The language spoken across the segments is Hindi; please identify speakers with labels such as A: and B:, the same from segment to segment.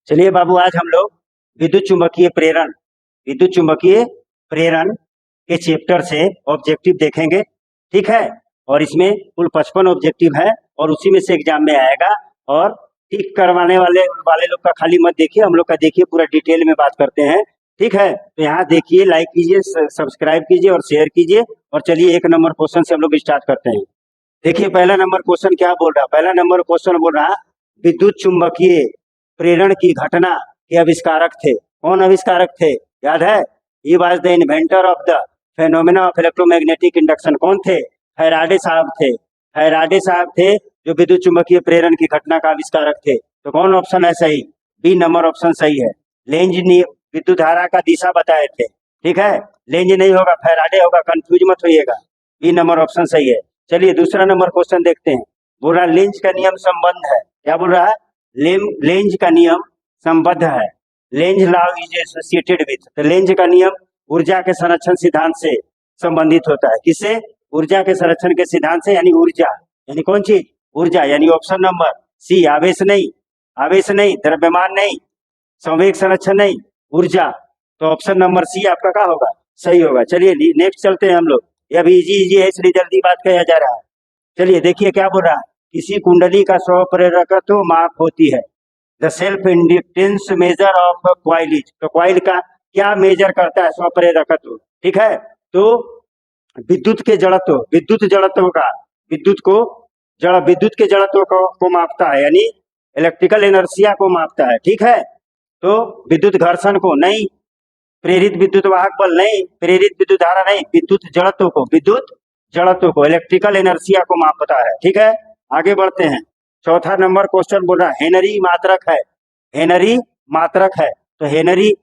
A: चलिए बाबू, आज हम लोग विद्युत चुंबकीय प्रेरण के चैप्टर से ऑब्जेक्टिव देखेंगे। ठीक है, और इसमें कुल 55 ऑब्जेक्टिव है और उसी में से एग्जाम में आएगा। और टिक करवाने वाले लोग का खाली मत देखिए, हम लोग का देखिए, पूरा डिटेल में बात करते हैं। ठीक है, तो यहाँ देखिए, लाइक कीजिए, सब्सक्राइब कीजिए और शेयर कीजिए। और चलिए 1 नंबर क्वेश्चन से हम लोग स्टार्ट करते हैं। देखिए पहला नंबर क्वेश्चन क्या बोल रहा है। पहला नंबर क्वेश्चन बोल रहा विद्युत चुंबकीय प्रेरण की घटना के आविष्कारक थे। कौन आविष्कारक थे, याद है? He was the inventor of the phenomena of electromagnetic induction. कौन थे? फैराडे साहब थे। फैराडे साहब थे जो विद्युत चुंबकीय प्रेरण की घटना का आविष्कारक थे। तो कौन ऑप्शन है सही? बी नंबर ऑप्शन सही है। लेंज ने विद्युत धारा का दिशा बताए थे। ठीक है, लेंज नहीं होगा, फैराडे होगा, कंफ्यूज मत होइएगा। बी नंबर ऑप्शन सही है। चलिए दूसरा नंबर क्वेश्चन देखते हैं। बोल रहा लेंज का नियम संबंध है। क्या बोल रहा है? लेंज का नियम संबद्ध है। Lenz law is associated with. तो लेंज का नियम ऊर्जा के संरक्षण सिद्धांत से संबंधित होता है। किससे? ऊर्जा के संरक्षण के सिद्धांत से। यानी ऊर्जा, यानी कौन चीज? ऊर्जा। यानी ऑप्शन नंबर सी, आवेश नहीं, द्रव्यमान नहीं, संवेग संरक्षण नहीं, ऊर्जा। तो ऑप्शन नंबर सी आपका क्या होगा? सही होगा। चलिए नेक्स्ट चलते हैं हम लोग। ये अभी इजी है इसलिए जल्दी बात किया जा रहा है। चलिए देखिए क्या बोल रहा है। किसी कुंडली का स्वप्रेरकत्व माप होती है। The self inductance measure of coil is. तो कॉइल का क्या मेजर करता है? स्वप्रेरकत्व। ठीक है, तो विद्युत के जड़त्व, विद्युत के जड़त्व को मापता है, यानी इलेक्ट्रिकल इनर्शिया को मापता है। ठीक है, तो विद्युत घर्षण को नहीं, प्रेरित विद्युत वाहक बल नहीं, प्रेरित विद्युत धारा नहीं, विद्युत जड़त्व को इलेक्ट्रिकल इनर्शिया को मापता है। ठीक है, आगे बढ़ते हैं। चौथा नंबर क्वेश्चन बोल रहा है हेनरी मात्रक है। तो हेनरी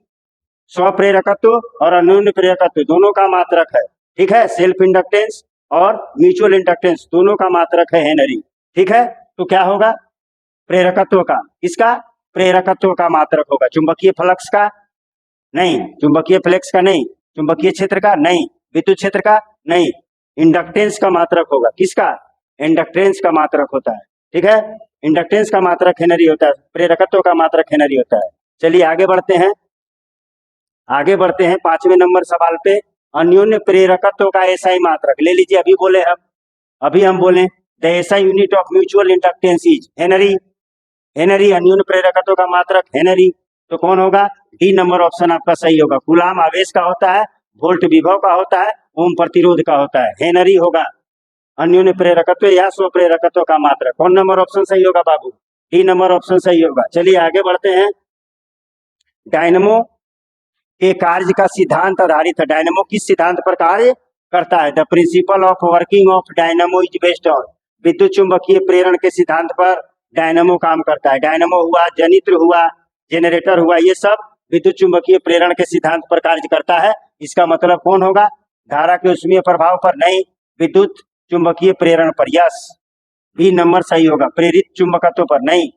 A: स्वप्रेरकत्व और अन्योन्य प्रेरकत्व दोनों का मात्रक है। ठीक है, सेल्फ इंडक्टेंस और म्यूचुअल इंडक्टेंस दोनों का मात्रक है हेनरी। ठीक है, तो क्या होगा? प्रेरकत्व का। किसका? प्रेरकत्व का मात्रक होगा। चुंबकीय फ्लक्स का नहीं, चुंबकीय फ्लक्स का नहीं, चुंबकीय क्षेत्र का नहीं, विद्युत क्षेत्र का नहीं, इंडक्टेंस का मात्रक होगा। किसका? इंडक्टेंस का मात्रक होता है। ठीक है, इंडक्टेंस का मात्रक हेनरी होता है, प्रेरकत्व का मात्रक हेनरी होता है। चलिए आगे बढ़ते हैं 5वें नंबर सवाल पे। अन्योन्य प्रेरकत्व का एसआई मात्रक ले लीजिए। अभी हम बोले the SI unit of mutual inductance is Henry. अन्योन्य प्रेरकत्व का मात्रक हेनरी। तो कौन होगा? डी नंबर ऑप्शन आपका सही होगा। कूलाम आवेश का होता है, वोल्ट विभव का होता है, ओम प्रतिरोध का होता है। हेनरी होगा अन्योन्य प्रेरकत्व या स्वप्रेरकत्व का मात्रक। कौन नंबर ऑप्शन सही होगा बाबू? डी नंबर ऑप्शन सही होगा। चलिए आगे बढ़ते हैं। डायनमो के कार्य का सिद्धांत आधारित है। डायनमो किस सिद्धांत पर कार्य करता है? The principle of working of dynamo is based on. विद्युत चुंबकीय प्रेरण के सिद्धांत पर डायनमो काम करता है। डायनमो हुआ, जनित्र हुआ, जेनरेटर हुआ, ये सब विद्युत चुंबकीय प्रेरण के सिद्धांत पर कार्य करता है। इसका मतलब कौन होगा? धारा के ऊष्मीय प्रभाव पर नहीं, विद्युत चुंबकीय प्रेरण पर। यस, बी नंबर सही होगा। प्रेरित चुंबकत्व पर नहीं,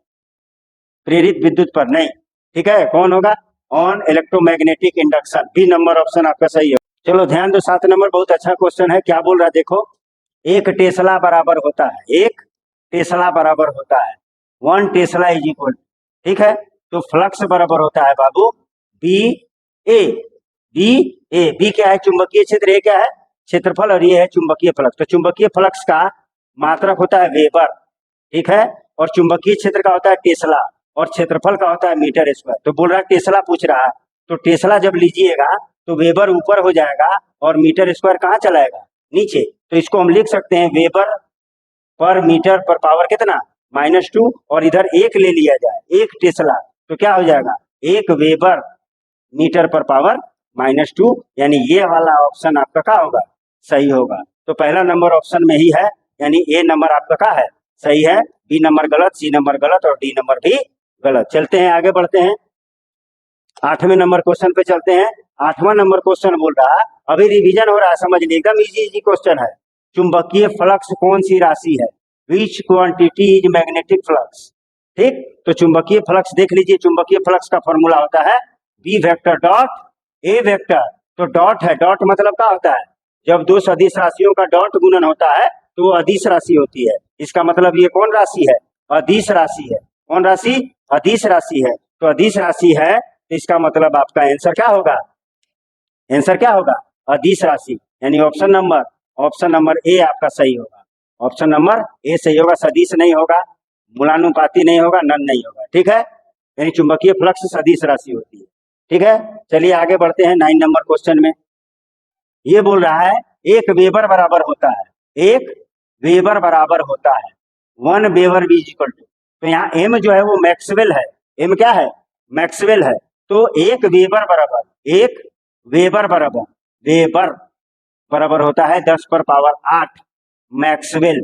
A: प्रेरित विद्युत पर नहीं। ठीक है, कौन होगा? On electromagnetic induction. B number option आपका सही है। चलो ध्यान दो, 7 नंबर बहुत अच्छा क्वेश्चन है। क्या बोल रहा है देखो। 1 टेस्ला बराबर होता है 1 टेस्ला इज इक्वल। ठीक है, तो फ्लक्स बराबर होता है बाबू बी ए। बी क्या है? चुंबकीय क्षेत्र। ए क्या है? क्षेत्रफल, और ये है चुंबकीय फ्लक्स। तो चुंबकीय फ्लक्स का मात्रक होता है वेबर। ठीक है, और चुंबकीय क्षेत्र का होता है टेस्ला, और क्षेत्रफल का होता है मीटर स्क्वायर। तो बोल रहा है टेस्ला पूछ रहा है, तो टेस्ला जब लीजिएगा तो वेबर ऊपर हो जाएगा और मीटर स्क्वायर कहाँ चलाएगा? नीचे। तो इसको हम लिख सकते हैं वेबर पर मीटर पर पावर कितना? -2, और इधर 1 ले लिया जाए, 1 टेस्ला, तो क्या हो जाएगा? 1 वेबर मीटर पर पावर -2। यानी ये वाला ऑप्शन आपका क्या होगा? सही होगा। तो पहला नंबर ऑप्शन में ही है, यानी ए नंबर आपका क्या है? सही है। बी नंबर गलत, सी नंबर गलत और डी नंबर भी गलत। चलते हैं आगे बढ़ते हैं। 8वें नंबर क्वेश्चन पे चलते हैं। 8वां नंबर क्वेश्चन बोल रहा है, अभी रिवीजन हो रहा है, समझ लीजिए, एकदम इजी क्वेश्चन है। चुंबकीय फ्लक्स कौन सी राशि है? विच क्वांटिटी इज मैग्नेटिक फ्लक्स। ठीक, तो चुंबकीय फ्लक्स देख लीजिए। चुंबकीय फ्लक्स का फॉर्मूला होता है B vector dot A vector. तो डॉट है, डॉट मतलब क्या होता है? जब 2 सदिश राशियों का डॉट गुणन होता है तो वो अदिश राशि होती है। इसका मतलब ये कौन राशि है? अदिश राशि है। कौन राशि? अदिश राशि है। तो अदिश राशि है, तो इसका मतलब आपका आंसर क्या होगा? आंसर क्या होगा? अदिश राशि, यानी ऑप्शन नंबर ए आपका सही होगा। ऑप्शन नंबर ए सही होगा, सदिश नहीं होगा, मूलानुपाती नहीं होगा, नन नहीं होगा। ठीक है, यानी चुंबकीय फ्लक्स सदिश राशि होती है। ठीक है, चलिए आगे बढ़ते हैं 9 नंबर क्वेश्चन में। ये बोल रहा है एक वेबर बराबर होता है, एक वेबर बराबर होता है 1 वेबर बी इक्वल टू, तो यहाँ एम जो है वो मैक्सवेल है। एम क्या है? मैक्सवेल है। तो एक वेबर बराबर होता है 10 पर पावर 8 मैक्सवेल।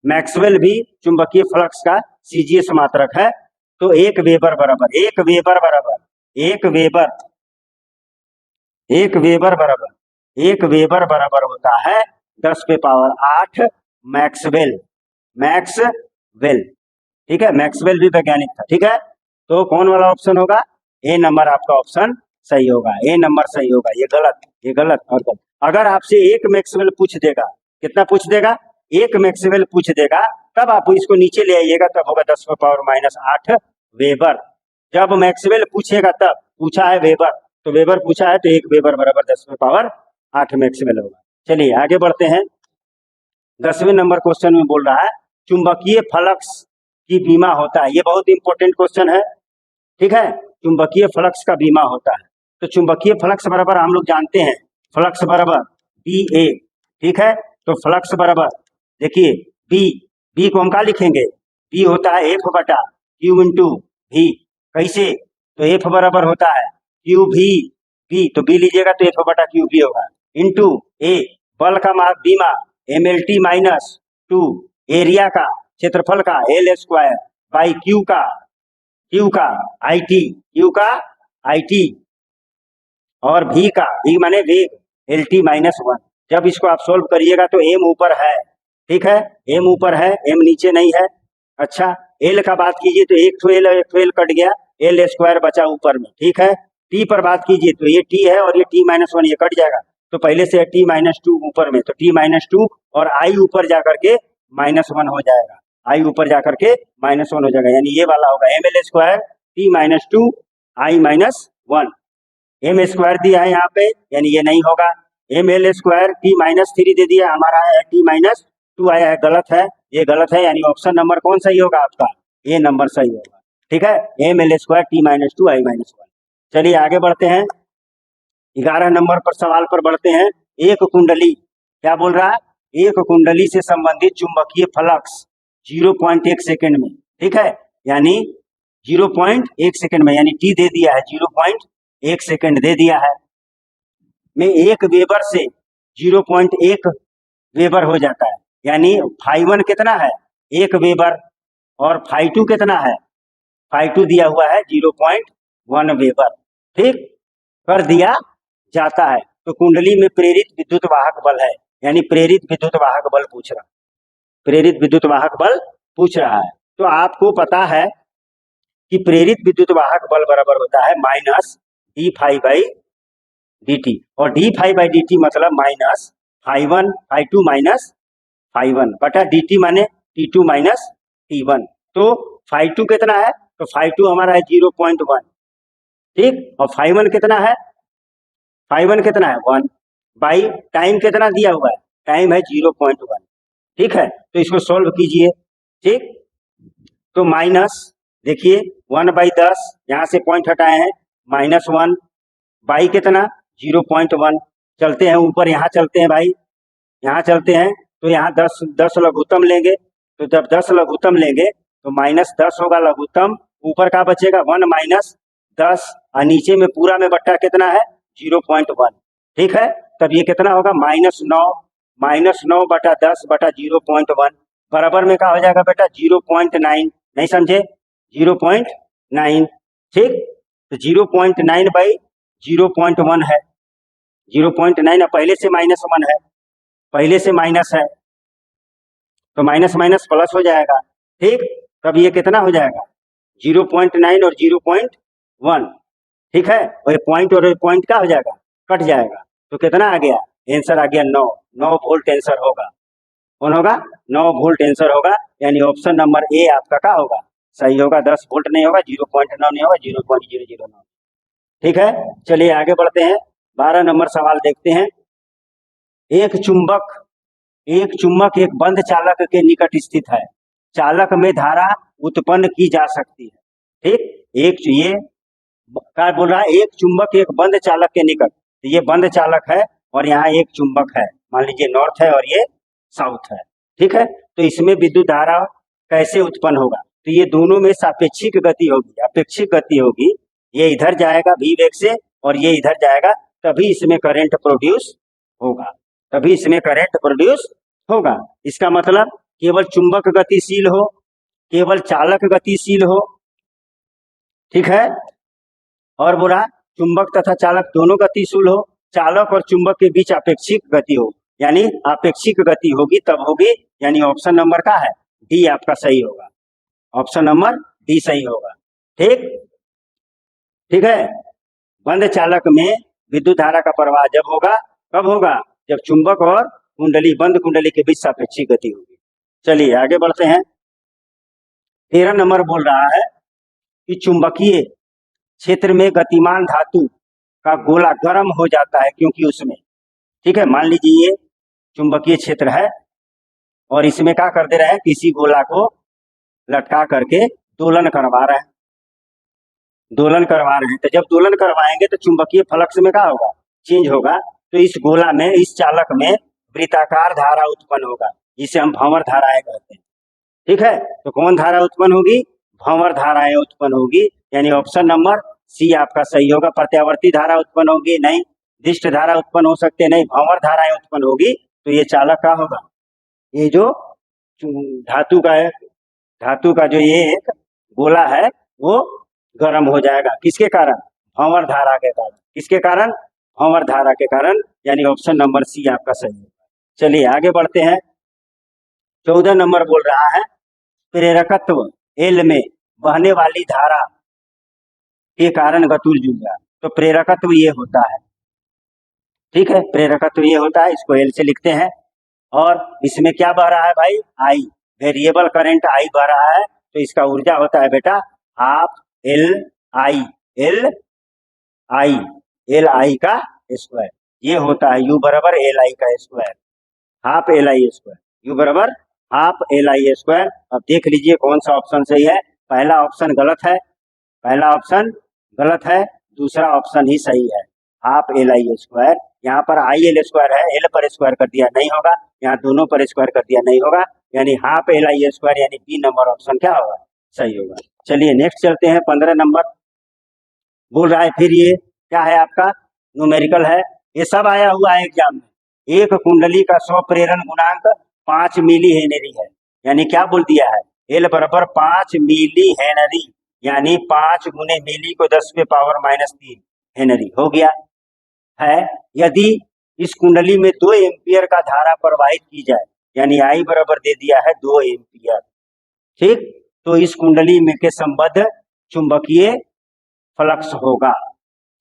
A: मैक्सवेल भी चुंबकीय फ्लक्स का सीजीएस मात्रक है। तो एक वेबर बराबर होता है 10 पे पावर 8 मैक्सवेल। ठीक है, मैक्सवेल भी वैज्ञानिक था। ठीक है, तो कौन वाला ऑप्शन होगा? ए नंबर आपका ऑप्शन सही होगा, ए नंबर सही होगा। ये गलत और गलत। अगर आपसे एक मैक्सवेल पूछ देगा, कितना पूछ देगा? एक मैक्सवेल पूछ देगा, तब आप इसको नीचे ले आइएगा, तब होगा 10 पर पावर -8 वेबर। जब मैक्सवेल पूछेगा तब, पूछा है वेबर, तो वेबर पूछा है, तो एक वेबर बराबर 10 पर पावर 8 मैक्सवेल होगा। चलिए आगे बढ़ते हैं। 10वें नंबर क्वेश्चन में बोल रहा है चुंबकीय फ्लक्स की बीमा होता है। ये बहुत इंपॉर्टेंट क्वेश्चन है। ठीक है, चुंबकीय फ्लक्स का बीमा होता है। तो चुंबकीय फ्लक्स बराबर हम लोग जानते हैं, फ्लक्स बराबर बी ए। ठीक है, तो फ्लक्स बराबर देखिए बी को हम क्या लिखेंगे? बी होता है एफ बटा क्यू इंटू भी। कैसे? तो एफ बराबर होता है क्यू भी बी, तो बी लीजिएगा तो एफ बटा क्यू भी होगा, इंटू ए बल का बीमा MLT -2 एरिया का क्षेत्रफल का L स्क्वायर बाई क्यू का IT और भी माने वेग LT -1। जब इसको आप सोल्व करिएगा तो एम ऊपर है। ठीक है, एम ऊपर है, एम नीचे नहीं है। अच्छा, एल का बात कीजिए तो एक एल कट गया, L स्क्वायर बचा ऊपर में। ठीक है, टी पर बात कीजिए तो ये टी है और ये T -1, ये कट जाएगा, तो पहले से T -2 ऊपर में, तो T -2 और आई ऊपर जाकर के -1 हो जाएगा, आई ऊपर जाकर के -1 हो जाएगा, यानी ये वाला होगा ML square T -2 I -1। M square दिया है यहाँ पे, यानी ये नहीं होगा। ML स्क्वायर T -3 दे दिया, हमारा है T -2 आया है, गलत है, ये गलत है, यानी ऑप्शन नंबर कौन सही होगा आपका? ये नंबर सही होगा। ठीक है, ML स्क्वायर T -2 I -1। चलिए आगे बढ़ते हैं, 11 नंबर पर सवाल पर बढ़ते हैं। एक कुंडली, क्या बोल रहा है? एक कुंडली से संबंधित चुंबकीय फ्लक्स 0.1 सेकेंड में। ठीक है, यानी 0.1 सेकेंड में, यानी टी दे दिया है 0.1 सेकेंड दे दिया है, में एक वेबर से 0.1 वेबर हो जाता है, यानी φ1 कितना है? 1 वेबर, और φ2 कितना है? φ2 दिया हुआ है 0.1 वेबर। ठीक, कर दिया जाता है। तो कुंडली में प्रेरित विद्युत वाहक बल है, यानी प्रेरित विद्युत वाहक बल पूछ रहा है। तो आपको पता है कि प्रेरित विद्युत वाहक बल बराबर होता है -d∅dt, और d∅dt मतलब -φ1 φ2 -φ1 बटा dt माने t2 -t1। तो φ2 कितना है? तो φ2 हमारा है 0.1। ठीक, और φ1 कितना है? φ1 कितना है? 1 बाई टाइम कितना दिया हुआ है? टाइम है 0.1। ठीक है, तो इसको सोल्व कीजिए। ठीक, तो माइनस देखिए 1/10, यहाँ से पॉइंट हटाए हैं, -1 बाई कितना? 0.1। चलते हैं ऊपर, यहाँ चलते हैं भाई, यहाँ चलते हैं, तो यहाँ 10 लघुत्तम लेंगे, तो जब 10 लघुत्तम लेंगे तो -10 होगा लघुत्तम, ऊपर का बचेगा 1 -10, और नीचे में पूरा में बट्टा कितना है? 0.1। ठीक है, तब ये कितना होगा? -9 बटा 10 बटा 0.1 बराबर में क्या हो जाएगा बेटा? 0.9। नहीं समझे? 0.9। ठीक, तो 0.9 बाई 0.1 है, 0.9, पहले से -1 है, पहले से माइनस है, तो माइनस माइनस प्लस हो जाएगा। ठीक, तब ये कितना हो जाएगा? 0.9 और 0.1। ठीक है, और पॉइंट और पॉइंट क्या हो जाएगा? कट जाएगा, तो कितना आ गया? आंसर आ गया 9 वोल्ट आंसर होगा। कौन होगा? 9 वोल्ट आंसर होगा, यानी ऑप्शन नंबर ए आपका क्या होगा? सही होगा, 10 वोल्ट नहीं होगा, 0.9 नहीं होगा, 0.009। ठीक है, चलिए आगे बढ़ते हैं। 12 नंबर सवाल देखते हैं। एक चुंबक एक बंद चालक के निकट स्थित है, चालक में धारा उत्पन्न की जा सकती है। ठीक, ये क्या बोल रहा है, एक चुंबक एक बंद चालक के निकट, तो ये बंद चालक है और यहाँ एक चुंबक है, मान लीजिए नॉर्थ है और ये साउथ है। ठीक है, तो इसमें विद्युत धारा कैसे उत्पन्न होगा, तो ये दोनों में सापेक्षिक गति होगी, अपेक्षिक गति होगी। ये इधर जाएगा v वेग से और ये इधर जाएगा, तभी इसमें करंट प्रोड्यूस होगा, तभी इसमें करंट प्रोड्यूस होगा। इसका मतलब केवल चुंबक गतिशील हो, केवल चालक गतिशील हो। ठीक है, और बोला चुंबक तथा चालक दोनों गतिशील हो, चालक और चुंबक के बीच अपेक्षिक गति हो, यानी अपेक्षिक गति होगी तब होगी, यानी ऑप्शन नंबर का है डी आपका सही होगा, ऑप्शन नंबर डी सही होगा। ठीक, ठीक है, बंद चालक में विद्युत धारा का प्रवाह जब होगा, कब होगा, जब चुंबक और कुंडली, बंद कुंडली के बीच सापेक्षिक गति होगी। चलिए आगे बढ़ते हैं। 13 नंबर बोल रहा है कि चुंबकीय क्षेत्र में गतिमान धातु का गोला गर्म हो जाता है क्योंकि उसमें, ठीक है, मान लीजिए ये चुंबकीय क्षेत्र है और इसमें क्या कर दे रहे हैं, किसी गोला को लटका करके दोलन करवा रहे हैं, दोलन करवा रहे हैं। तो जब दोलन करवाएंगे तो चुंबकीय फ्लक्स में क्या होगा, चेंज होगा। तो इस गोला में, इस चालक में वृत्ताकार धारा उत्पन्न होगा, जिसे हम भंवर धाराएं कहते हैं। ठीक है, तो कौन धारा उत्पन्न होगी, भंवर धाराएं उत्पन्न होगी, यानी ऑप्शन नंबर सी आपका सही होगा। प्रत्यावर्ती धारा उत्पन्न होगी नहीं, दिष्ट धारा उत्पन्न हो सकते नहीं, भंवर धाराएं उत्पन्न होगी। तो ये चालक का होगा, ये जो धातु का जो ये एक गोला है वो गर्म हो जाएगा, किसके कारण, भंवर धारा के कारण। किसके कारण, भंवर धारा के कारण, यानी ऑप्शन नंबर सी आपका सही है। चलिए आगे बढ़ते हैं। 14 नंबर बोल रहा है प्रेरकत्व एल में बहने वाली धारा के कारण गतुल जुड़ा। तो प्रेरकत्व ये होता है, ठीक है, प्रेरकत्व ये होता है, इसको एल से लिखते हैं। और इसमें क्या बह रहा है भाई, आई, वेरिएबल करंट आई बह रहा है। तो इसका ऊर्जा होता है बेटा half L I, L I का स्क्वायर, ये होता है यू बराबर एल आई का square, half L I square, you बराबर हाफ एल आई स्क्वायर। अब देख लीजिए कौन सा ऑप्शन सही है। पहला ऑप्शन गलत है, पहला ऑप्शन गलत है, दूसरा ऑप्शन ही सही है, हाफ एल आई स्क्वायर। यहाँ पर आई एल स्क्वायर है, एल पर स्क्वायर कर दिया नहीं होगा, यहाँ दोनों पर स्क्वायर कर दिया नहीं होगा, यानी हाफ एल आई स्क्वायर, यानी बी नंबर ऑप्शन क्या होगा, सही होगा। चलिए नेक्स्ट चलते हैं। 15 नंबर बोल रहा है, फिर ये क्या है आपका, न्यूमेरिकल है, ये सब आया हुआ है एग्जाम में। एक कुंडली का 100 प्रेरण गुणांक 5 मिली हेनरी है, यानी क्या बोल दिया है, एल बराबर 5 मिली हेनरी, यानी 5 गुने मिली को 10⁻³ हेनरी हो गया है। यदि इस कुंडली में 2 एम्पियर का धारा प्रवाहित की जाए, यानी आई बराबर दे दिया है 2 एम्पियर, ठीक, तो इस कुंडली में के संबद्ध चुंबकीय फ्लक्स होगा।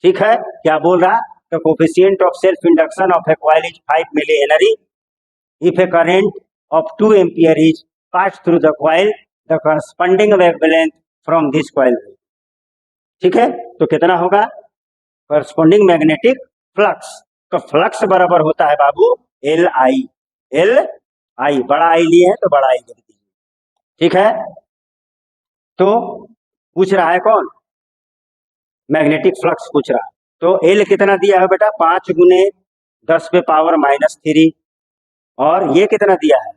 A: ठीक है, क्या बोल रहा, the coefficient of self induction of a coil is 5 milli Henry. If a current of 2 ampere is passed through the coil, the corresponding wavelength from this coil. ठीक है, तो कितना होगा, corresponding magnetic flux, तो फ्लक्स बराबर होता है बाबू एल आई, बड़ा आई लिए है तो बड़ा आई लिख दीजिए। ठीक है, तो पूछ रहा है कौन, मैग्नेटिक फ्लक्स पूछ रहा है। तो एल कितना दिया है बेटा, 5 गुने 10⁻³ और ये कितना दिया है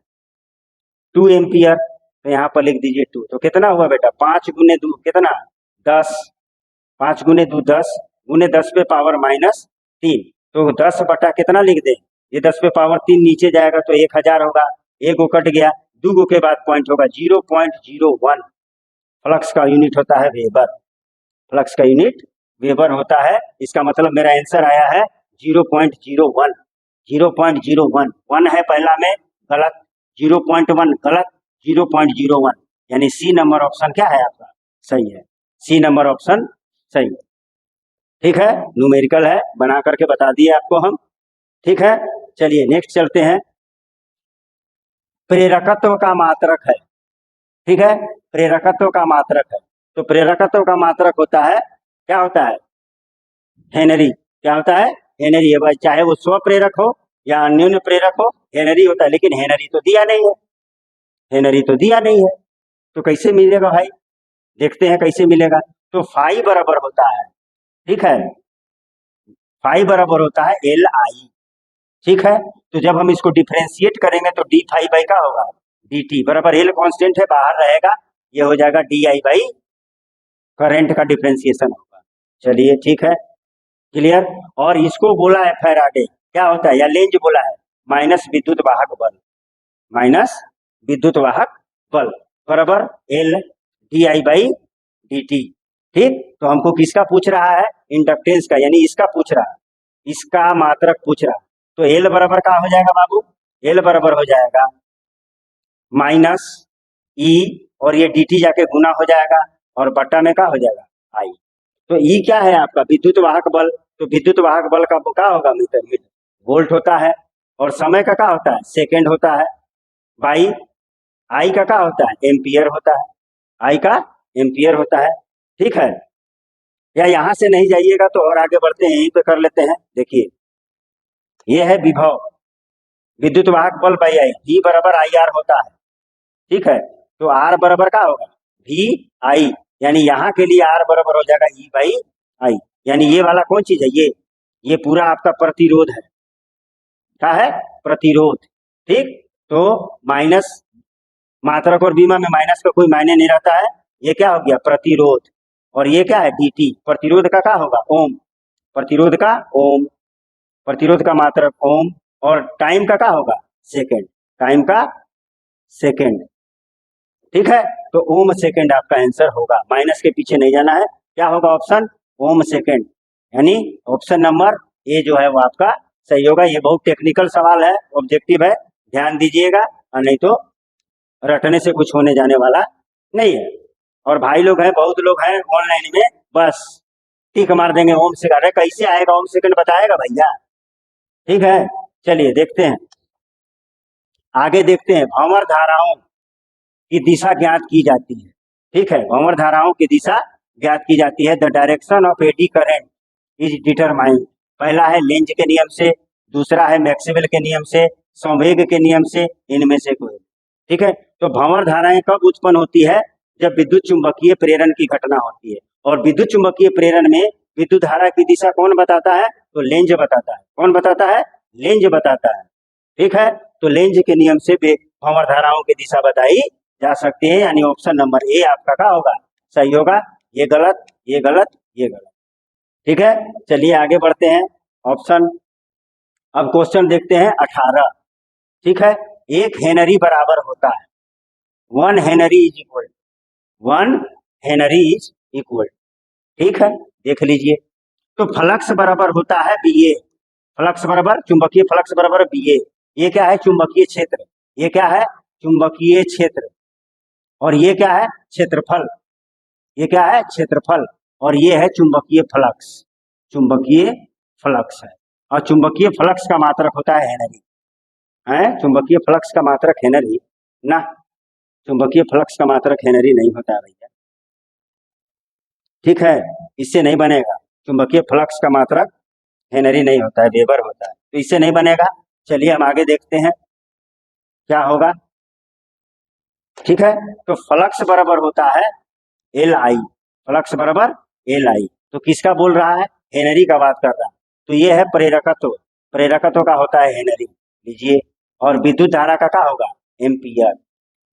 A: 2 एम्पियर, तो यहाँ पर लिख दीजिए 2। तो कितना हुआ बेटा, 5 गुने 2 कितना 10, 5 गुने 2 10 गुने 10⁻³ तो 10 बटा कितना लिख दे, ये 10⁻³ नीचे जाएगा तो 1000 होगा, एक को कट गया, 2 के बाद पॉइंट होगा 0.01। फ्लक्स का यूनिट होता है वेबर, फ्लक्स का यूनिट वेबर होता है। इसका मतलब मेरा आंसर आया है 0.01, 0.01, 1 है पहला में गलत, 0.1 गलत, 0.01, यानी सी नंबर ऑप्शन क्या है आपका, सही है, सी नंबर ऑप्शन सही है। ठीक है, न्यूमेरिकल है, बना करके बता दिए आपको हम। ठीक है, चलिए नेक्स्ट चलते हैं। प्रेरकत्व का मात्रक है, ठीक है, प्रेरकत्व का मात्रक है। तो प्रेरकत्व का मात्रक होता है, क्या होता है, हेनरी। क्या होता है, हेनरी है भाई, चाहे वो स्व प्रेरक हो या अन्योन्य प्रेरक हो, हेनरी होता है। लेकिन हेनरी तो दिया नहीं है, हेनरी तो दिया नहीं है, तो कैसे मिलेगा भाई, देखते हैं कैसे मिलेगा। तो फाई बराबर होता है, ठीक है, फाई बराबर होता है एल आई, ठीक है। तो जब हम इसको डिफरेंशिएट करेंगे तो डी फाई बाई का होगा डी टी बराबर एल कांस्टेंट है, बाहर रहेगा, ये हो जाएगा डी आई बाई करंट का डिफरेंशिएशन होगा। चलिए ठीक है, क्लियर। और इसको बोला है फैराडे, क्या होता है, या लेंज बोला है, माइनस विद्युत वाहक बल, माइनस विद्युत वाहक बल बराबर l d I by d T. ठीक, तो हमको किसका पूछ रहा है, इंडक्टेंस का, यानी इसका पूछ रहा है, इसका मात्रक पूछ रहा है। तो एल बराबर का हो जाएगा बाबू, एल बराबर हो जाएगा माइनस ई, और ये डी टी जाके गुना हो जाएगा, और बट्टा में क्या हो जाएगा, आई। तो ई क्या है आपका, विद्युत वाहक बल। तो विद्युत वाहक बल का क्या होगा, मीटर वोल्ट होता है, और समय का क्या होता है, सेकेंड होता है, बाई आई का क्या होता है, एम्पियर होता है, आई का एम्पियर होता है, ठीक है। या यहां से नहीं जाइएगा तो और आगे बढ़ते हैं, यहीं पे कर लेते हैं। देखिए ये है विभव, विद्युत वाहक बल बाई आई, V बराबर आई आर होता है, ठीक है। तो आर बराबर क्या होगा, वी आई, यानी यहाँ के लिए आर बराबर हो जाएगा ई बाई आई, यानी ये वाला कौन चीज है, ये पूरा आपका प्रतिरोध है, क्या है, प्रतिरोध, ठीक। तो माइनस, मात्रक और बीमा में माइनस का कोई मायने नहीं रहता है, ये क्या हो गया, प्रतिरोध, और ये क्या है, dt, प्रतिरोध का क्या होगा, ओम, प्रतिरोध का ओम, प्रतिरोध का मात्रक ओम, और टाइम का क्या होगा, सेकेंड, टाइम का सेकेंड, ठीक है। तो ओम सेकेंड आपका आंसर होगा, माइनस के पीछे नहीं जाना है, क्या होगा ऑप्शन, ओम सेकेंड, यानी ऑप्शन नंबर ए जो है वो आपका सही होगा। ये बहुत टेक्निकल सवाल है, ऑब्जेक्टिव है, ध्यान दीजिएगा, और नहीं तो रटने से कुछ होने जाने वाला नहीं है। और भाई लोग हैं, बहुत लोग हैं ऑनलाइन में, बस टिक मार देंगे ओम सेकंड, अरे कैसे आएगा ओम सेकंड, बताएगा भैया, ठीक है। चलिए देखते हैं, आगे देखते हैं। भंवर धाराओं की दिशा ज्ञात की जाती है, ठीक है, भंवर धाराओं की दिशा ज्ञात की जाती है। The direction of eddy current is determined, पहला है लेंज के नियम से, दूसरा है मैक्सवेल के नियम से, संवेग के नियम से, इनमें से कोई, ठीक है। तो भंवर धाराएं कब उत्पन्न होती है, जब विद्युत चुंबकीय प्रेरण की घटना होती है, और विद्युत चुंबकीय प्रेरण में विद्युत धारा की दिशा कौन बताता है, तो लेंज बताता है, कौन बताता है, लेंज बताता है, ठीक है। तो लेंज के नियम से भंवर धाराओं की दिशा बताई जा सकती है, यानी ऑप्शन नंबर ए आपका क्या होगा, सही होगा। ये गलत, ये गलत, ये गलत, ठीक है। चलिए आगे बढ़ते हैं, ऑप्शन, अब क्वेश्चन देखते हैं 18, ठीक है। एक हेनरी बराबर होता है, 1 Henry is equal, 1 Henry is equal, ठीक है, देख लीजिए। तो फ्लक्स बराबर होता है बी ए, फ्लक्स बराबर, चुंबकीय फ्लक्स बराबर बी ए, ये क्या है, चुंबकीय क्षेत्र, ये क्या है, चुंबकीय क्षेत्र, और ये क्या है, क्षेत्रफल, ये क्या है, क्षेत्रफल, और ये है चुंबकीय फ्लक्स, चुंबकीय फ्लक्स है, और चुंबकीय फ्लक्स का मात्रक होता है हेनरी, है चुंबकीय फ्लक्स का मात्रक हेनरी ना, चुंबकीय फ्लक्स का मात्रक हेनरी नहीं होता है भैया, ठीक है, इससे नहीं बनेगा, चुंबकीय फ्लक्स का मात्रक हेनरी नहीं होता है, वेबर होता है, तो इससे नहीं बनेगा। चलिए हम आगे देखते हैं क्या होगा, ठीक है। तो फ्लक्स बराबर होता है एल आई, फ्लक्स बराबर एल आई, तो किसका बोल रहा है, हेनरी का बात कर रहा है। तो ये है प्रेरकत्व, प्रेरकत्व का होता है हेनरी, लीजिए। और विद्युत धारा का क्या होगा, एम्पियर,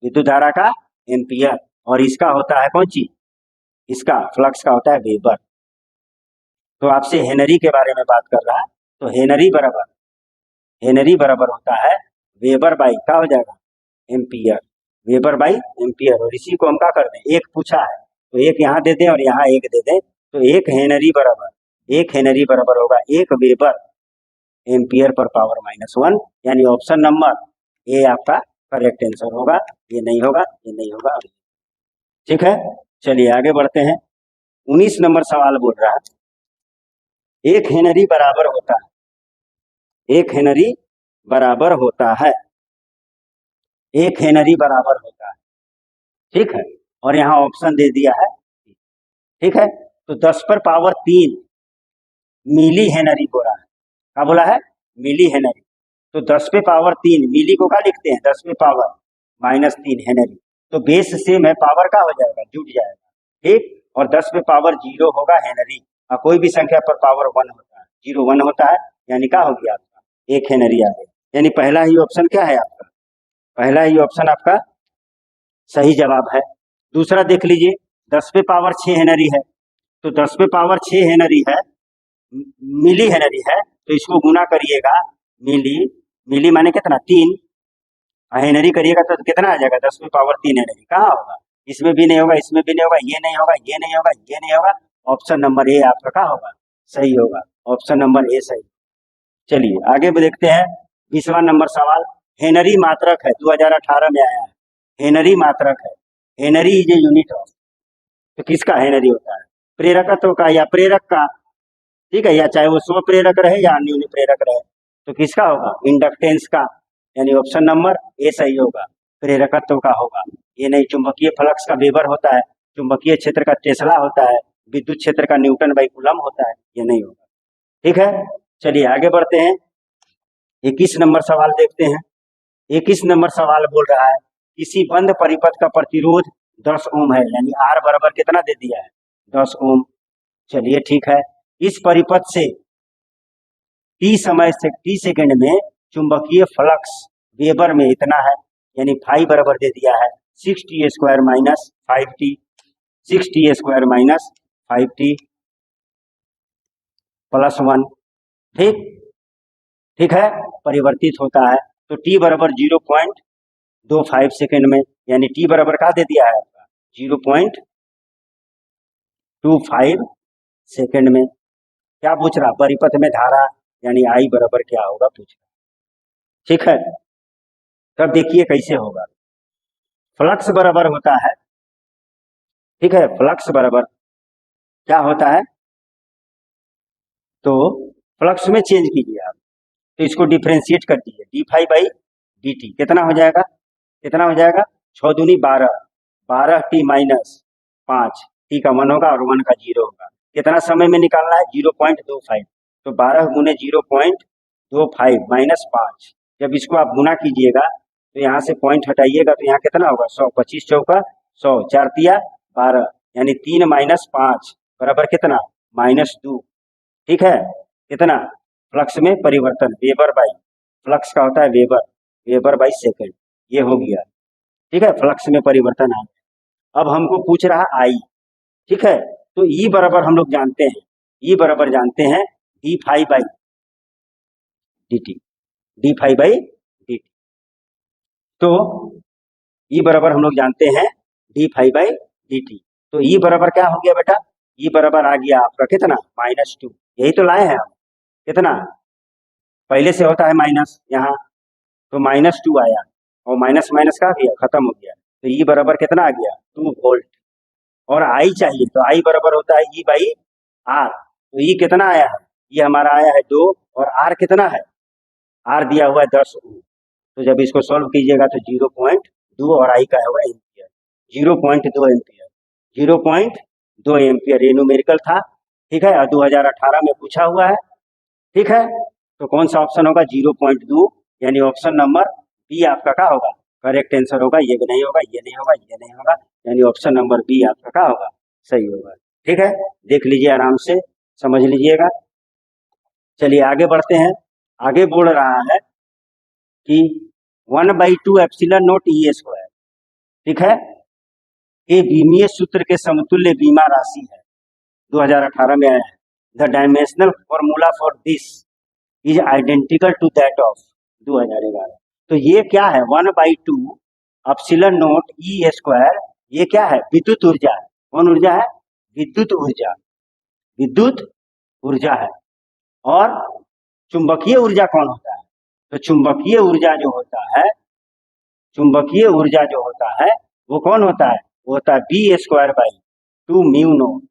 A: विद्युत धारा का एम्पियर, और इसका होता है कौन सी, इसका फ्लक्स का होता है वेबर। तो आपसे हेनरी के बारे में बात कर रहा है, तो हेनरी बराबर, हेनरी बराबर होता है वेबर बाई, क्या हो जाएगा, एम्पियर, वेबर बाई एम्पियर। और इसी को हम क्या कर दें, एक पूछा है तो एक यहाँ दे दें और यहाँ एक दे दें, तो एक हेनरी बराबर, एक हेनरी बराबर होगा एक वेबर एम्पियर पर पावर -1, यानी ऑप्शन नंबर ए आपका करेक्ट आंसर होगा। ये नहीं होगा, ये नहीं होगा, ठीक है। चलिए आगे बढ़ते हैं, 19 नंबर सवाल बोल रहा है, एक हेनरी बराबर होता है, एक हेनरी बराबर होता है, एक हेनरी बराबर होता है, ठीक है। और यहाँ ऑप्शन दे दिया है, ठीक है। तो 10 पर पावर 3 मिली हेनरी हो रहा है। क्या बोला है? Millihenry. तो 10 पे पावर 3 मिली को क्या लिखते हैं? 10 पे पावर -3 हेनरी। तो बेस सेम है, पावर का हो जाएगा, जुट जाएगा, ठीक। और 10 पे पावर 0 होगा हेनरी। और कोई भी संख्या पर पावर 1 होता है, 0 1 होता है, यानी क्या हो गया आपका? 1 हेनरी आ गया। यानी पहला ही ऑप्शन क्या है आपका? पहला ही ऑप्शन आपका सही जवाब है। दूसरा देख लीजिए, 10 पे पावर 6 हेनरी है। तो 10 पे पावर 6 हेनरी है, मिली हेनरी है, तो इसको गुना करिएगा, मिली, मिली माने कितना? 3, हेनरी करिएगा तो कितना आ जाएगा? 10 पे पावर 3 हेनरी। कहाँ होगा? इसमें भी नहीं होगा, इसमें भी नहीं होगा, ये नहीं होगा, ये नहीं होगा, ये नहीं होगा। ऑप्शन नंबर ए आपका क्या होगा? सही होगा। ऑप्शन नंबर ए सही। चलिए आगे देखते हैं। 20वां नंबर सवाल, हेनरी मात्रक है, 2018 में आया है। हेनरी मात्रक है, Henry is a unit of, तो किसका हेनरी होता है? प्रेरकत्व का या प्रेरक का, ठीक है, या चाहे वो स्व प्रेरक रहे या अन्य प्रेरक रहे, तो किसका होगा? इंडक्टेंस का, यानी ऑप्शन नंबर ए सही होगा, प्रेरकत्व का होगा। ये नहीं, चुंबकीय फ्लक्स का वेबर होता है, चुंबकीय क्षेत्र का टेस्ला होता है, विद्युत क्षेत्र का न्यूटन बाई कूलम होता है, ये नहीं होगा, ठीक है। चलिए आगे बढ़ते हैं। 21 नंबर सवाल देखते हैं। 21 नंबर सवाल बोल रहा है, किसी बंद परिपथ का प्रतिरोध 10 ओम है, यानी आर बराबर कितना दे दिया है? 10 ओम। चलिए ठीक है, इस परिपथ से टी समय से टी सेकंड में चुंबकीय फ्लक्स वेबर में इतना है, यानी फाई बराबर दे दिया है 6t² minus 5t, 6t² minus 5t plus 1, ठीक, ठीक है, परिवर्तित होता है। तो t बराबर 0.25 सेकेंड में, यानी t बराबर क्या दे दिया है आपका? 0.25 सेकेंड में। क्या पूछ रहा? परिपथ में धारा, यानी I बराबर क्या होगा पूछ रहा, ठीक है। तब देखिए कैसे होगा। फ्लक्स बराबर होता है, ठीक है, फ्लक्स बराबर क्या होता है? तो फ्लक्स में चेंज कीजिए आप, तो इसको डिफ्रेंशिएट कर दीजिए, d∅/dt कितना हो जाएगा? कितना हो जाएगा? 6 दूनी 12, 12t माइनस 5, t का 1 होगा और 1 का 0 होगा। कितना समय में निकालना है? 0.25। तो 12 गुने 0.25 माइनस 5, जब इसको आप गुना कीजिएगा तो यहाँ से पॉइंट हटाइएगा तो यहाँ कितना होगा? 100, 25 चौका 100, 4 तिया 12, यानी 3 माइनस 5 बराबर कितना? -2, ठीक है। कितना? फ्लक्स में परिवर्तन, वेबर बाई, फ्लक्स का होता है वेबर, वेबर बाई सेकेंड, ये हो गया, ठीक है, फ्लक्स में परिवर्तन है। अब हमको पूछ रहा आई, ठीक है, तो ई बराबर हम लोग जानते हैं, ई बराबर जानते हैं d∅/dt, d∅/dt। तो ई बराबर हम लोग जानते हैं d∅/dt। तो ई बराबर क्या हो गया बेटा? ई बराबर आ गया आपका कितना? -2, यही तो लाए हैं हम। कितना? पहले से होता है माइनस यहाँ, तो -2 आया, और माइनस माइनस का गया, खत्म हो गया। तो ई बराबर कितना आ गया? 2 वोल्ट। और आई चाहिए, तो आई बराबर होता है E/R। तो ई कितना आया है? ये हमारा आया है 2, और आर कितना है? आर दिया हुआ है 10 ओम। तो जब इसको सॉल्व कीजिएगा तो 0.2, और आई का होगा एम्पियर, 0.2 एम्पियर, 0.2 एम्पियर, ये न्यूमेरिकल था, ठीक है, और 2018 में पूछा हुआ है, ठीक है। तो कौन सा ऑप्शन होगा? 0.2, यानी ऑप्शन नंबर बी आपका क्या होगा? करेक्ट आंसर होगा। ये भी नहीं होगा, ये नहीं होगा, ये नहीं होगा, यानी ऑप्शन नंबर बी आपका क्या होगा? सही होगा, ठीक है। देख लीजिए, आराम से समझ लीजिएगा। चलिए आगे बढ़ते हैं। आगे बोल रहा है कि 1/2 एप्सिलॉन नॉट E², ठीक है, ये बीमीय सूत्र के समतुल्य बीमा राशि है, 2018 में आया है। The dimensional formula for this is identical to that of 2011। तो ये क्या है? 1/2 एप्सिलॉन नॉट E², ये क्या है? विद्युत ऊर्जा है। कौन ऊर्जा है? विद्युत ऊर्जा, विद्युत ऊर्जा है। और चुंबकीय ऊर्जा कौन होता है? तो चुंबकीय ऊर्जा जो होता है, चुंबकीय ऊर्जा जो होता है वो कौन होता है? वो होता है B²/2 μ0,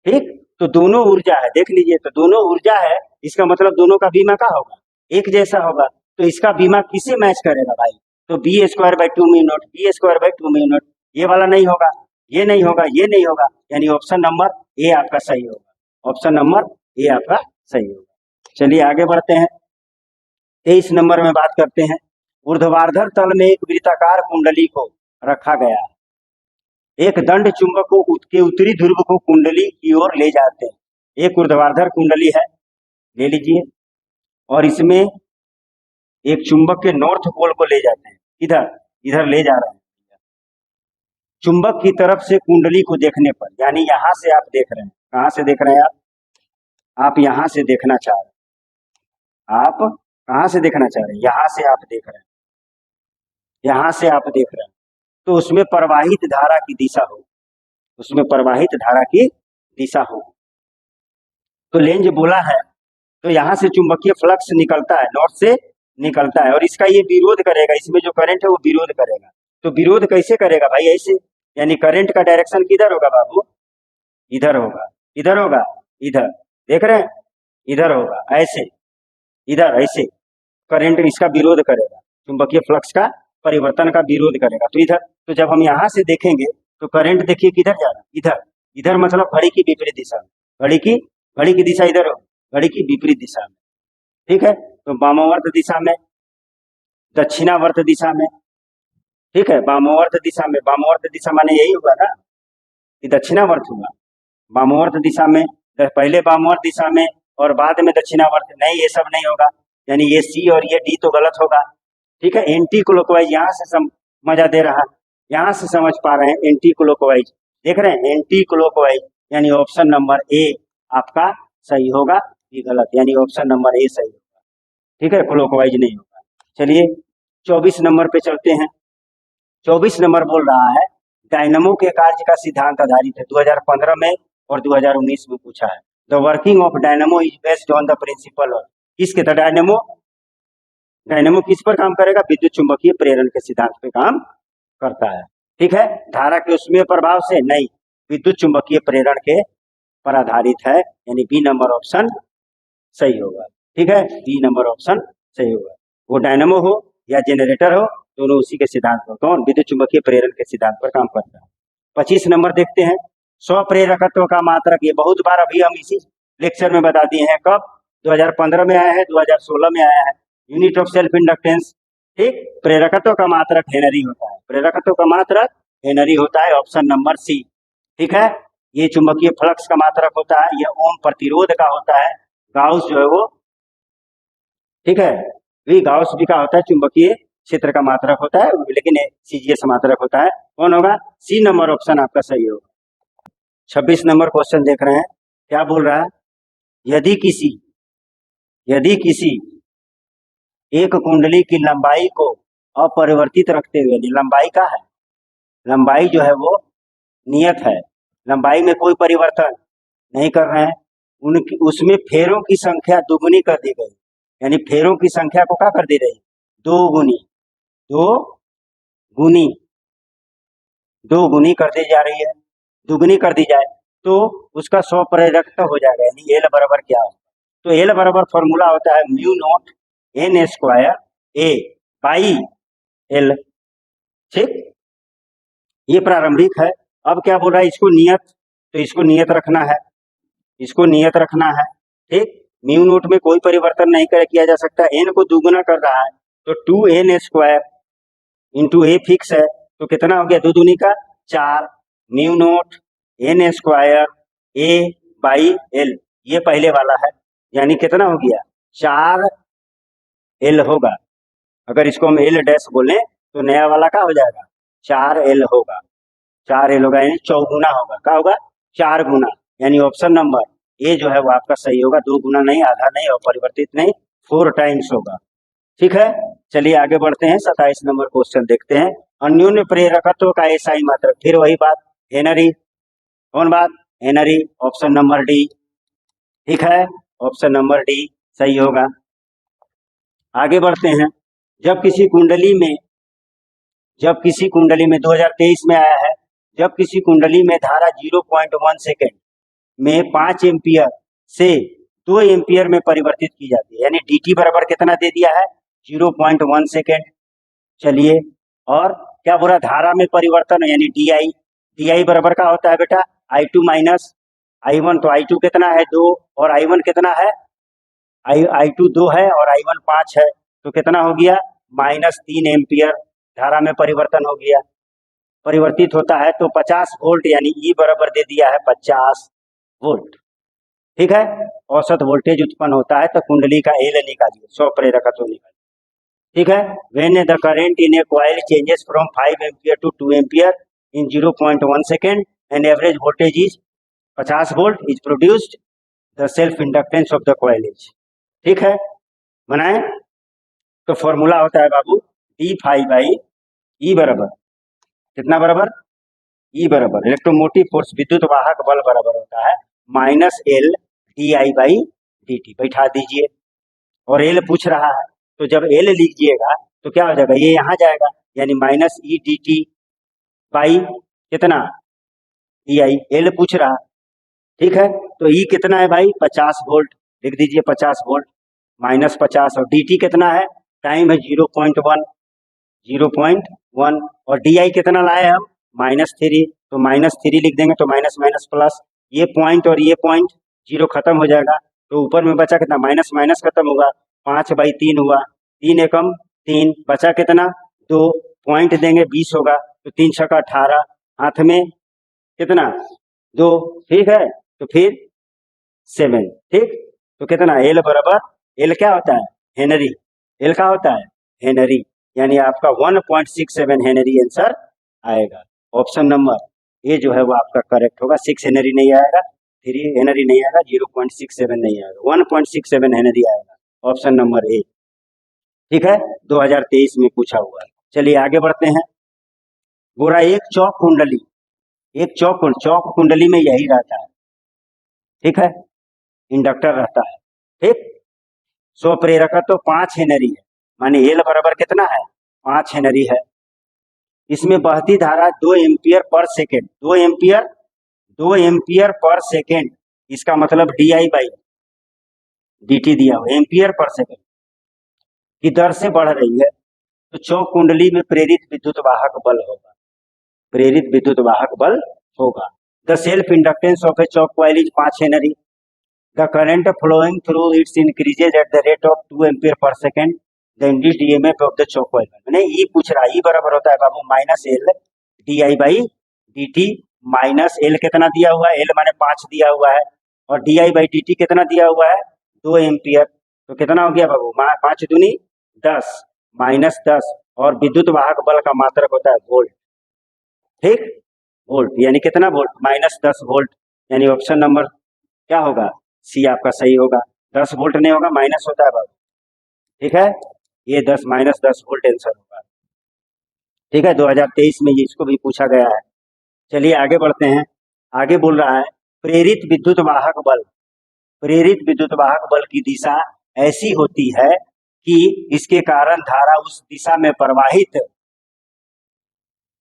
A: ठीक। तो दोनों ऊर्जा है, देख लीजिए, तो दोनों ऊर्जा है, इसका मतलब दोनों का बीमा क्या होगा? एक जैसा होगा। तो इसका बीमा किसे मैच करेगा भाई? तो B²/2 μ0, B²/2 μ0, ये वाला नहीं होगा, ये नहीं होगा, ये नहीं होगा, यानी ऑप्शन नंबर ए आपका सही होगा। ऑप्शन नंबर ए आपका सही होगा। चलिए आगे बढ़ते हैं। 23 नंबर में बात करते हैं। ऊर्ध्वाधर तल में एक वृत्ताकार कुंडली को रखा गया है। एक दंड चुंबक को के उत्तरी ध्रुव को कुंडली की ओर ले जाते हैं। एक ऊर्ध्वाधर कुंडली है, ले लीजिए, और इसमें एक चुंबक के नॉर्थ पोल को ले जाते हैं। इधर इधर ले जा रहे हैं चुंबक की तरफ से कुंडली को देखने पर, यानी यहां से आप देख रहे हैं। कहां से देख रहे हैं आप यहां से देखना चाह रहे हैं। आप कहां से देखना चाह रहे हैं? यहां से आप देख रहे हैं, यहां से आप देख रहे हैं। तो उसमें प्रवाहित धारा की दिशा हो, उसमें प्रवाहित धारा की दिशा हो। तो लेंज बोला है, तो यहां से चुंबकीय फ्लक्स निकलता है, नॉर्थ से निकलता है, और इसका ये विरोध करेगा, इसमें जो करंट है वो विरोध करेगा। तो विरोध कैसे करेगा भाई? ऐसे, यानी करंट का डायरेक्शन किधर होगा बाबू? इधर होगा, इधर होगा, इधर, देख रहे हैं, इधर होगा, ऐसे, इधर ऐसे करंट इसका विरोध करेगा, चुंबकीय फ्लक्स का परिवर्तन का विरोध करेगा। तो इधर, तो जब हम यहाँ से देखेंगे तो करंट देखिए किधर जा रहा है, इधर, इधर मतलब घड़ी की विपरीत दिशा में, घड़ी की दिशा इधर हो, घड़ी की विपरीत दिशा में, ठीक है। तो वामावर्त दिशा में, दक्षिणावर्त दिशा में, ठीक है, वामावर्त दिशा में, वामावर्त दिशा माने यही होगा ना कि दक्षिणावर्त होगा। वामावर्त दिशा में, पहले वामावर्त दिशा में और बाद में दक्षिणावर्त, नहीं ये सब नहीं होगा, यानी ये सी और ये डी तो गलत होगा, ठीक है। एंटी क्लॉकवाइज यहाँ से मजा दे रहा है, यहाँ से समझ पा रहे हैं, एंटी क्लॉकवाइज देख रहे हैं, एंटी क्लॉकवाइज, यानी ऑप्शन नंबर ए आपका सही होगा, ये गलत, यानी ऑप्शन नंबर ए सही होगा, ठीक है, क्लॉकवाइज नहीं होगा। चलिए 24 नंबर पे चलते हैं। 24 नंबर बोल रहा है डायनमो के कार्य का सिद्धांत आधारित है। 2015 में और 2019 में पूछा है। The working of dynamo is based on the principle of, किसके? तो डायनमो किस पर काम करेगा? विद्युत चुंबकीय प्रेरण के सिद्धांत पे काम करता है, ठीक है। धारा के उसमें प्रभाव से नहीं, विद्युत चुंबकीय प्रेरण के पर आधारित है, यानी बी नंबर ऑप्शन सही होगा, ठीक है, बी नंबर ऑप्शन सही होगा। वो डायनमो हो या जनरेटर हो, दोनों उसी के सिद्धांत पर, कौन? विद्युत चुंबकीय प्रेरण के सिद्धांत पर काम करता है। 25 नंबर देखते हैं। स्वप्रेरकत्व का मात्रक, ये बहुत बार अभी हम इसी लेक्चर में बता दिए हैं। कब? 2015 में आया है, 2016 में आया है। यूनिट ऑफ सेल्फ इंडक्टेंस, ठीक। प्रेरकत्व का मात्रक हेनरी होता है, प्रेरकत्व का मात्रक हेनरी होता है, ऑप्शन नंबर सी, ठीक है। ये चुंबकीय फ्लक्स का मात्रक होता है, ये ओम प्रतिरोध का होता है, गाउस जो है वो, ठीक है, वी गाउस भी का होता है, चुंबकीय क्षेत्र का मात्रक होता है, लेकिन सीजीएस मात्रक होता है। कौन होगा? सी नंबर ऑप्शन आपका सही होगा। 26 नंबर क्वेश्चन देख रहे हैं, क्या बोल रहा है? यदि किसी एक कुंडली की लंबाई को अपरिवर्तित रखते हुए, लंबाई का है, लंबाई जो है वो नियत है, लंबाई में कोई परिवर्तन नहीं कर रहे हैं, उनकी उसमें फेरों की संख्या दुगुनी कर दी गई, यानी फेरों की संख्या को क्या कर दी रही? दो गुनी कर दी जा रही है, दुगुनी कर दी जाए तो उसका स्वप्रेरकत्व हो जाएगा, यानी एल बराबर क्या होगा? तो एल बराबर फॉर्मूला होता है mu naught n square A by L, ठीक। ये प्रारंभिक है। अब क्या बोल रहा है? इसको नियत, तो इसको नियत रखना है, इसको नियत रखना है, ठीक। म्यू नोट में कोई परिवर्तन नहीं किया जा सकता, एन को दुगुना कर रहा है, तो 2n square into a fix है, तो कितना हो गया? 2 दूनी का 4, mu naught N square A by L, ये पहले वाला है, यानी कितना हो गया? 4l होगा। अगर इसको हम एल डैश बोले तो नया वाला क्या हो जाएगा? 4l होगा, 4l होगा, यानी चौगुना होगा। क्या होगा? 4 गुना, यानी ऑप्शन नंबर ए जो है वो आपका सही होगा। 2 गुना नहीं, आधा नहीं और परिवर्तित नहीं, 4 टाइम्स होगा, ठीक है। चलिए आगे बढ़ते हैं। 27 नंबर क्वेश्चन देखते हैं। अन्योन्य प्रेरकत्व का एसआई मात्रक, फिर वही बात, हेनरी। कौन बात? हेनरी, ऑप्शन नंबर डी, ठीक है, ऑप्शन नंबर डी सही होगा। आगे बढ़ते हैं। जब किसी कुंडली में 2023 में आया है, जब किसी कुंडली में धारा 0.1 सेकेंड में 5 एम्पियर से 2 एम्पियर में परिवर्तित की जाती है, यानी dt बराबर कितना दे दिया है? 0.1 सेकेंड। चलिए, और क्या बोला? धारा में परिवर्तन, यानी di DI बराबर का होता है बेटा I2 माइनस I1, तो I2 कितना है 2 और I1 कितना है I2 2 है और I1 5 है, तो कितना हो गया -3 एम्पियर धारा में परिवर्तन हो गया, परिवर्तित होता है। तो 50 वोल्ट यानी E बराबर दे दिया है 50 वोल्ट। ठीक है, औसत वोल्टेज उत्पन्न होता है, तो कुंडली का एल निकालिए, 100 प्रेरकत्व निकालिए। ठीक है, when the current in a coil changes from 5 ampere to 2 ampere in 0.1 second and average voltage is 50 volt is produced the self inductance of the coil is. ठीक है, बनाए। तो फॉर्मूला होता है बाबू d∅ बराबर कितना बराबर E बराबर इलेक्ट्रोमोटिव फोर्स विद्युत वाहक बल बराबर होता है -L di/dt। बैठा दीजिए, और L पूछ रहा है, तो जब L लीजिएगा तो क्या हो जाएगा, ये यहाँ जाएगा, यानी -E dt बाई कितना di, L पूछ रहा। ठीक है, तो E कितना है भाई 50 वोल्ट, लिख दीजिए 50 वोल्ट -50, और dt कितना है, टाइम है 0.1 और di कितना लाए हम -3, तो -3 लिख देंगे, तो माइनस माइनस प्लस, ये पॉइंट और ये पॉइंट 0 खत्म हो जाएगा, तो ऊपर में बचा कितना माइनस माइनस खत्म होगा, 5/3 हुआ, 3 एकम 3, बचा कितना 2, पॉइंट देंगे 20 होगा, तो 3 छक्का 18, हाथ में कितना 2। ठीक है, तो फिर 7। ठीक, तो कितना L बराबर, L क्या होता है हेनरी, L क्या होता है हेनरी, यानी आपका 1.67 हेनरी आंसर आएगा। ऑप्शन नंबर ए जो है वो आपका करेक्ट होगा। 6 हेनरी नहीं आएगा, 3 हेनरी नहीं आएगा, 0.67 नहीं आएगा, 1.67 हेनरी आएगा, ऑप्शन नंबर ए। ठीक है, 2023 में पूछा हुआ है। चलिए आगे बढ़ते हैं। बोरा एक चौक कुंडली, एक चौक कुंडली में यही रहता है। ठीक है, इंडक्टर रहता है। ठीक, 100 प्रेरकत्व तो 5 हेनरी है, माने एल बराबर कितना है 5 हेनरी है। इसमें बहती धारा 2 ampere per second, 2 ampere per second, इसका मतलब di/dt दिया हुआ एम्पियर पर सेकेंड की दर से बढ़ रही है, तो चौक कुंडली में प्रेरित विद्युत वाहक बल होगा, प्रेरित विद्युत वाहक बल होगा। The self inductance of A Chowk coil is 5 Henry. The current flowing through it increases at the rate of 2 ampere per second. The induced EMF of the choke coil, मैंने E पूछ रहा है, E बराबर होता है बाबू -L di/dt, माइनस L कितना दिया हुआ है, L माने 5 दिया हुआ है, और di/dt कितना दिया हुआ है 2 एम्पियर, तो कितना हो गया बाबू 5 दूनी 10 -10, और विद्युत वाहक बल का मात्रक होता है वोल्ट। ठीक, वोल्ट यानी कितना वोल्ट -10 वोल्ट, यानी ऑप्शन नंबर क्या होगा सी आपका सही होगा। 10 वोल्ट नहीं होगा, माइनस होता है बाबू। ठीक है, ये 10 -10 वोल्ट आंसर होगा। ठीक है, 2023 में इसको भी पूछा गया है। चलिए आगे बढ़ते हैं। आगे बोल रहा है प्रेरित विद्युत वाहक बल, प्रेरित विद्युत वाहक बल की दिशा ऐसी होती है कि इसके कारण धारा उस दिशा में प्रवाहित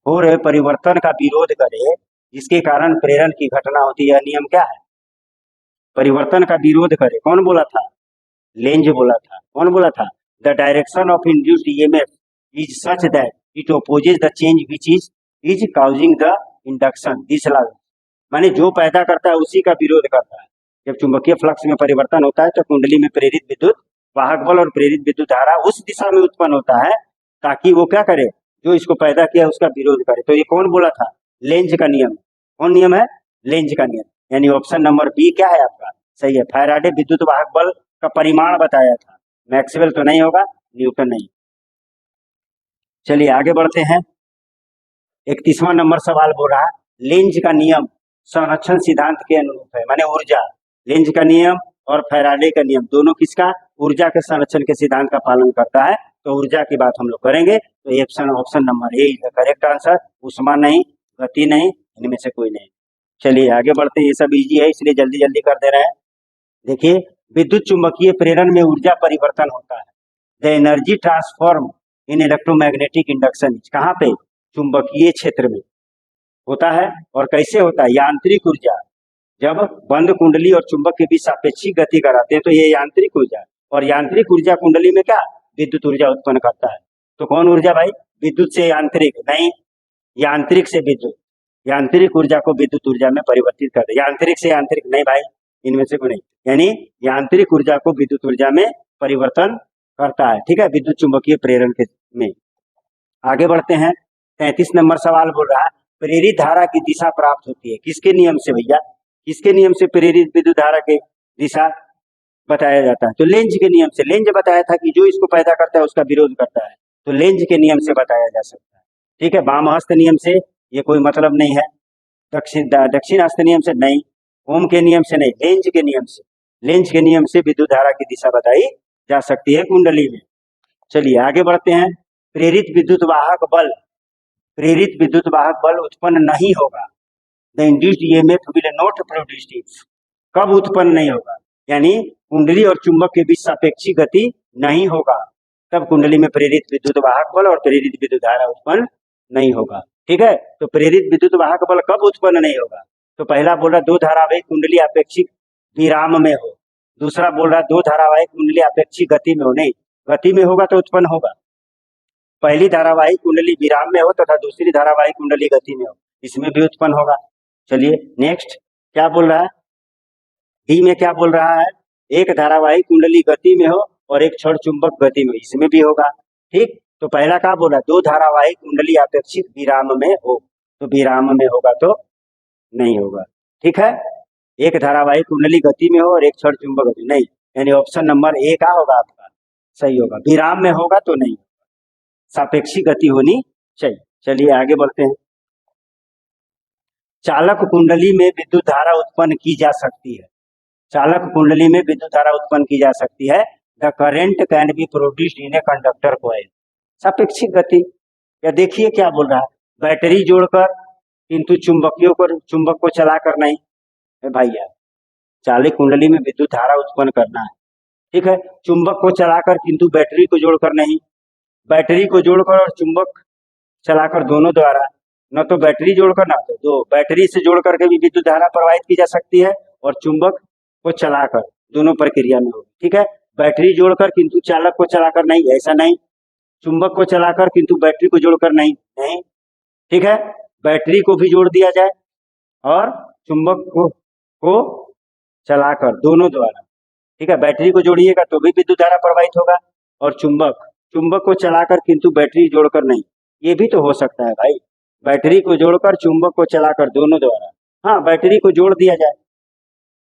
A: हो रहे परिवर्तन का विरोध करे, जिसके कारण प्रेरण की घटना होती है। नियम क्या है, परिवर्तन का विरोध करे। कौन बोला था, लेंज बोला था। कौन बोला था, the direction of induced EMF is such that it opposes the change which is causing the induction this law, माने जो पैदा करता है उसी का विरोध करता है। जब चुंबकीय फ्लक्स में परिवर्तन होता है तो कुंडली में प्रेरित विद्युत वाहक बल और प्रेरित विद्युत धारा उस दिशा में उत्पन्न होता है, ताकि वो क्या करे, जो इसको पैदा किया उसका विरोध करे। तो ये कौन बोला था, लेंज का नियम। कौन नियम है, लेंज का नियम, यानी ऑप्शन नंबर बी क्या है आपका सही है। फैराडे विद्युत वाहक बल का परिमाण बताया था, मैक्सवेल तो नहीं होगा, न्यूटन नहीं। चलिए आगे बढ़ते हैं। 31वां नंबर सवाल बोल रहा है लेंज का नियम संरक्षण सिद्धांत के अनुरूप है, माने ऊर्जा, लेंज का नियम और फैराडे का नियम दोनों किसका, ऊर्जा के संरक्षण के सिद्धांत का पालन करता है। तो ऊर्जा की बात हम लोग करेंगे, तो option number A is correct answer. उष्मा नहीं, गति नहीं, इनमें से कोई नहीं। चलिए आगे बढ़ते हैं, ये सब इजी है इसलिए जल्दी जल्दी कर दे रहे हैं। देखिए, विद्युत चुंबकीय प्रेरण में ऊर्जा परिवर्तन होता है। The energy transform in electromagnetic induction, कहाँ पे, चुंबकीय क्षेत्र में होता है। और कैसे होता है, यांत्रिक ऊर्जा, जब बंद कुंडली और चुंबक के बीच सापेक्षिक गति कराते हैं तो ये यांत्रिक ऊर्जा, और यांत्रिक ऊर्जा कुंडली में क्या विद्युत ऊर्जा उत्पन्न करता है। तो कौन ऊर्जा भाई, विद्युत से यांत्रिक नहीं, यांत्रिक से विद्युत, यांत्रिक ऊर्जा को विद्युत ऊर्जा में परिवर्तित कर दे। यांत्रिक से यांत्रिक नहीं भाई, इनमें से कोई नहीं, यानी यांत्रिक ऊर्जा को विद्युत ऊर्जा में परिवर्तन करता है। ठीक है, विद्युत चुंबकीय प्रेरण के में। आगे बढ़ते हैं, 33 नंबर सवाल बोल रहा है प्रेरित धारा की दिशा प्राप्त होती है किसके नियम से भैया? किसके नियम से प्रेरित विद्युत धारा की दिशा बताया जाता है? तो लेंज के नियम से। लेंज बताया था कि जो इसको पैदा करता है उसका विरोध करता है, तो लेंज के नियम से बताया जा सकता है। ठीक है, वामहस्त नियम से ये कोई मतलब नहीं है, दक्षिण हस्त नियम से नहीं, ओम के नियम से नहीं, लेंज के नियम से। लेंज के नियम से विद्युत धारा की दिशा बताई जा सकती है कुंडली में। चलिए आगे बढ़ते हैं, प्रेरित विद्युत वाहक बल, प्रेरित विद्युत वाहक बल उत्पन्न नहीं होगा। The induced EMF will not produce. कब उत्पन्न नहीं होगा? यानी कुंडली और चुंबक के बीच सापेक्षिक गति नहीं होगा, तब कुंडली में प्रेरित विद्युत वाहक बल और प्रेरित विद्युत धारा उत्पन्न नहीं होगा। ठीक है, तो प्रेरित विद्युत वाहक बल कब उत्पन्न नहीं होगा? तो पहला बोल रहा दो धारावाहिक कुंडली अपेक्षिक विराम में हो, दूसरा बोल रहा दो धारावाहिक कुंडली अपेक्षिक गति में हो। नहीं, गति में होगा तो उत्पन्न होगा। पहली धारावाहिक कुंडली विराम में हो तथा दूसरी धारावाहिक कुंडली गति में हो, इसमें भी उत्पन्न होगा। चलिए नेक्स्ट क्या बोल रहा है, डी में क्या बोल रहा है, एक धारावाहिक कुंडली गति में हो और एक क्षण चुंबक गति में, इसमें भी होगा। ठीक, तो पहला क्या बोला, दो धारावाहिक कुंडली अपेक्षित विराम में हो, तो विराम में होगा तो नहीं होगा। ठीक है, एक धारावाहिक कुंडली गति में हो और एक क्षण चुंबक गति नहीं, यानी ऑप्शन नंबर ए का होगा आपका सही होगा। विराम में होगा तो नहीं, सापेक्षिक गति होनी चाहिए। चलिए आगे बढ़ते हैं, चालक कुंडली में विद्युत धारा उत्पन्न की जा सकती है। चालक कुंडली में विद्युत धारा उत्पन्न की जा सकती है। The current can be produced in a conductor coil. सापेक्षिक गति, या देखिए क्या बोल रहा है, बैटरी जोड़कर किंतु चुंबक को चलाकर नहीं। भैया चालक कुंडली में विद्युत धारा उत्पन्न करना है, ठीक है, चुंबक को चलाकर किंतु बैटरी को जोड़कर नहीं, बैटरी को जोड़कर और चुंबक चलाकर दोनों द्वारा, न तो बैटरी जोड़कर ना तो बैटरी से जोड़ करके भी विद्युत धारा प्रवाहित की जा सकती है और चुंबक को चलाकर, दोनों प्रक्रिया में होगी। ठीक है, बैटरी जोड़कर किंतु चालक को चलाकर नहीं, ऐसा नहीं, चुंबक को चलाकर किंतु बैटरी को जोड़कर नहीं, नहीं। ठीक है, बैटरी को भी जोड़ दिया जाए और चुंबक को चलाकर दोनों द्वारा। ठीक है, बैटरी को जोड़िएगा तो भी विद्युत धारा प्रवाहित होगा और चुंबक को चलाकर किंतु बैटरी जोड़कर नहीं, ये भी तो हो सकता है भाई, बैटरी को जोड़कर चुंबक को चलाकर दोनों द्वारा। हाँ, बैटरी को जोड़ दिया जाए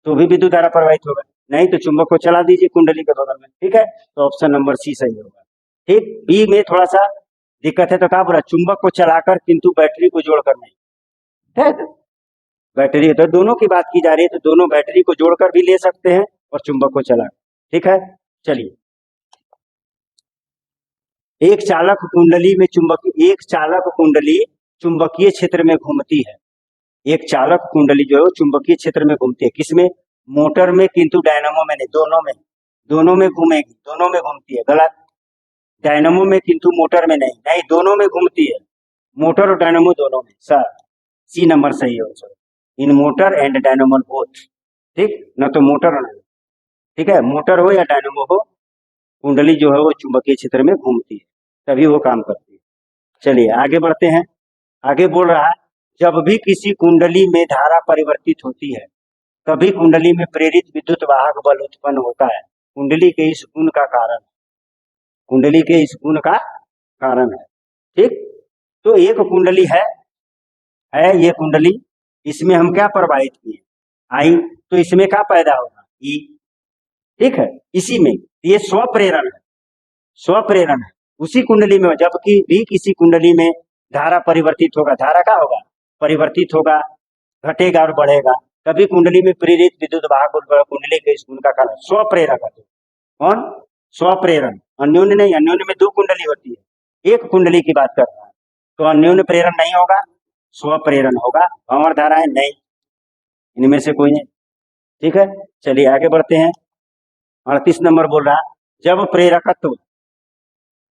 A: तो भी विद्युत धारा प्रवाहित होगा, नहीं तो चुंबक को चला दीजिए कुंडली के बगल में। ठीक है, तो ऑप्शन नंबर सी सही होगा। ठीक, बी में थोड़ा सा दिक्कत है, तो क्या बोला, चुंबक को चलाकर किंतु बैटरी को जोड़कर नहीं। ठीक, बैटरी तो दोनों की बात की जा रही है, तो दोनों बैटरी को जोड़कर भी ले सकते हैं और चुंबक को चला। ठीक है, चलिए, एक चालक कुंडली चुंबकीय क्षेत्र में घूमती है। एक चालक कुंडली जो है चुंबकीय क्षेत्र में घूमती है, किसमें, मोटर में किंतु डायनामो में नहीं, दोनों में घूमेगी, दोनों में घूमती है। गलत, डायनामो में किंतु मोटर में नहीं, नहीं दोनों में घूमती है, मोटर और डायनामो दोनों में। सर सी नंबर सही हो sir, in motor and dynamo both. ठीक, न तो मोटर और, ठीक है, मोटर हो या डायनामो हो, कुंडली जो है वो चुंबकीय क्षेत्र में घूमती है, तभी वो काम करती है। चलिए आगे बढ़ते हैं, आगे बोल रहा है जब भी किसी कुंडली में धारा परिवर्तित होती है तभी कुंडली में प्रेरित विद्युत वाहक बल उत्पन्न होता है। कुंडली के इस गुण का कारण, कुंडली के इस गुण का कारण है। ठीक, तो एक कुंडली है ये कुंडली, इसमें हम क्या प्रवाहित किए, आई, तो इसमें क्या पैदा होगा, ई। ठीक है, इसी में ये स्वप्रेरण है, स्वप्रेरण है उसी कुंडली में। जबकि भी किसी कुंडली में धारा परिवर्तित होगा, धारा क्या होगा, परिवर्तित होगा, घटेगा और बढ़ेगा, तभी कुंडली में प्रेरित विद्युत वाहक कुंडली के इस गुण का कारण स्वप्रेरक है। कौन, स्वप्रेरण, अन्योन्य नहीं, अन्योन्य में दो कुंडली होती है, एक कुंडली की बात कर रहा है, तो अन्योन्य प्रेरण नहीं होगा, स्वप्रेरण होगा। भंवर धाराएं नहीं, इनमें से कोई नहीं। ठीक है, चलिए आगे बढ़ते हैं, 38 नंबर बोल रहा, जब प्रेरकत्व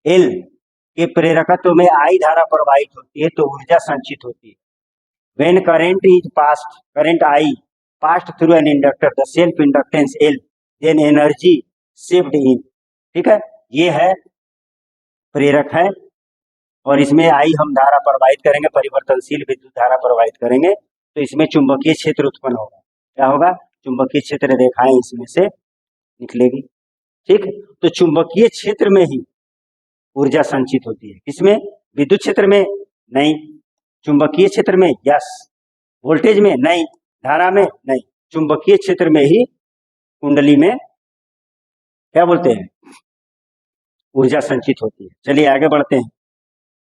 A: एल के प्रेरकत्व में आई धारा प्रवाहित होती है तो ऊर्जा संचित होती है। When current is passed, current I passed through an inductor, the self inductance L, then energy saved in। ठीक है, ये है प्रेरक है, और इसमें आई हम धारा प्रवाहित करेंगे, परिवर्तनशील विद्युत धारा प्रवाहित करेंगे, तो इसमें चुंबकीय क्षेत्र उत्पन्न होगा। क्या होगा? चुंबकीय क्षेत्र रेखाएं इसमें से निकलेगी। ठीक, तो चुंबकीय क्षेत्र में ही ऊर्जा संचित होती है। किसमें? विद्युत क्षेत्र में नहीं, चुंबकीय क्षेत्र में यस, वोल्टेज में नहीं, धारा में नहीं, चुंबकीय क्षेत्र में ही कुंडली में क्या बोलते हैं, ऊर्जा संचित होती है। चलिए आगे बढ़ते हैं।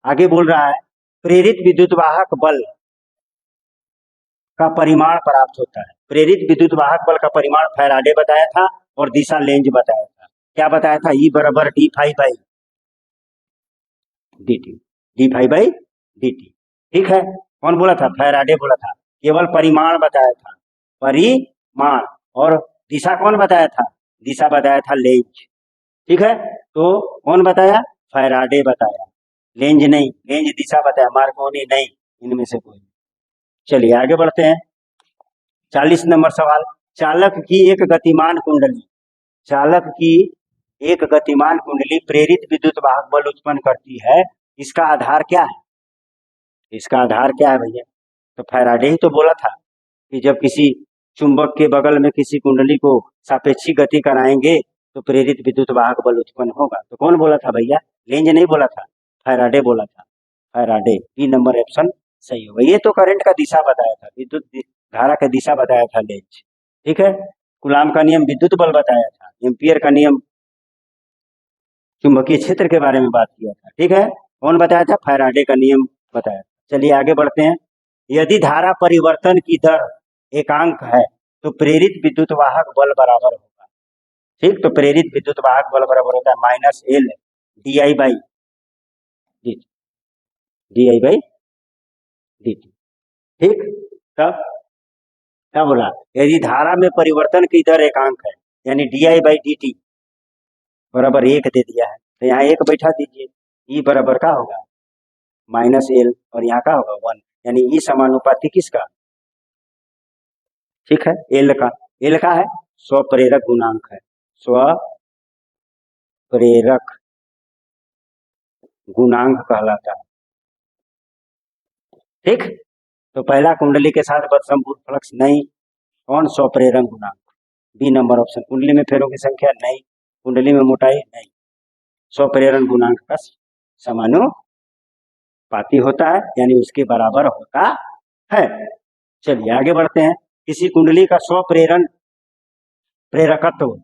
A: आगे बोल रहा है प्रेरित विद्युत वाहक बल का परिमाण प्राप्त होता है। प्रेरित विद्युत वाहक बल का परिमाण फैराडे बताया था और दिशा लेंज बताया था। क्या बताया था? E बराबर d∅/dt। ठीक है, कौन बोला था? फैराडे बोला था। केवल परिमाण बताया था, परिमाण, और दिशा कौन बताया था? दिशा बताया था लेंज। ठीक है, तो कौन बताया? फैराडे बताया, लेंज नहीं। लेंज दिशा बताया, मार्कोनी नहीं, इनमें से कोई। चलिए आगे बढ़ते हैं। 40 नंबर सवाल, चालक की एक गतिमान कुंडली, चालक की एक गतिमान कुंडली प्रेरित विद्युत वाहक बल उत्पन्न करती है। इसका आधार क्या है? इसका आधार क्या है भैया? तो फैराडे ही तो बोला था कि जब किसी चुंबक के बगल में किसी कुंडली को सापेक्षिक गति कराएंगे तो प्रेरित विद्युत वाहक बल उत्पन्न होगा। तो कौन बोला था भैया? लेंज नहीं बोला था, फैराडे बोला था। फैराडे, बी नंबर ऑप्शन सही होगा। ये तो करंट का दिशा बताया था, विद्युत धारा का दिशा बताया था लेंज। ठीक है, कूलाम का नियम विद्युत बल बताया था, एम्पियर का नियम चुंबकीय क्षेत्र के बारे में बात किया था। ठीक है, कौन बताया था? फैराडे का नियम बताया। चलिए आगे बढ़ते हैं। यदि धारा परिवर्तन की दर एकांक है तो प्रेरित विद्युत वाहक बल बराबर होगा। ठीक, तो प्रेरित विद्युत वाहक बल बराबर होता है -L di/dt। ठीक, तब क्या बोला? यदि धारा में परिवर्तन की दर एकांक है, यानी di/dt बराबर 1 दे दिया है, तो यहाँ 1 बैठा दीजिए। E बराबर का होगा -L, और यहाँ का होगा 1, यानी E समानुपाती किसका? ठीक है, L का। L का है स्वप्रेरक गुणांक है, स्वप्रेरक गुणांक कहलाता है। ठीक, तो पहला कुंडली के साथ बदसंपूर्ण फ्लक्स नहीं, कौन? स्वप्रेरक गुणांक, बी नंबर ऑप्शन। कुंडली में फेरों की संख्या नहीं, कुंडली में मोटाई नहीं, स्वप्रेरण गुणांक का समानुपाती होता है, यानी उसके बराबर होता है। चलिए आगे बढ़ते हैं। किसी कुंडली का स्वप्रेरण प्रेरकत्व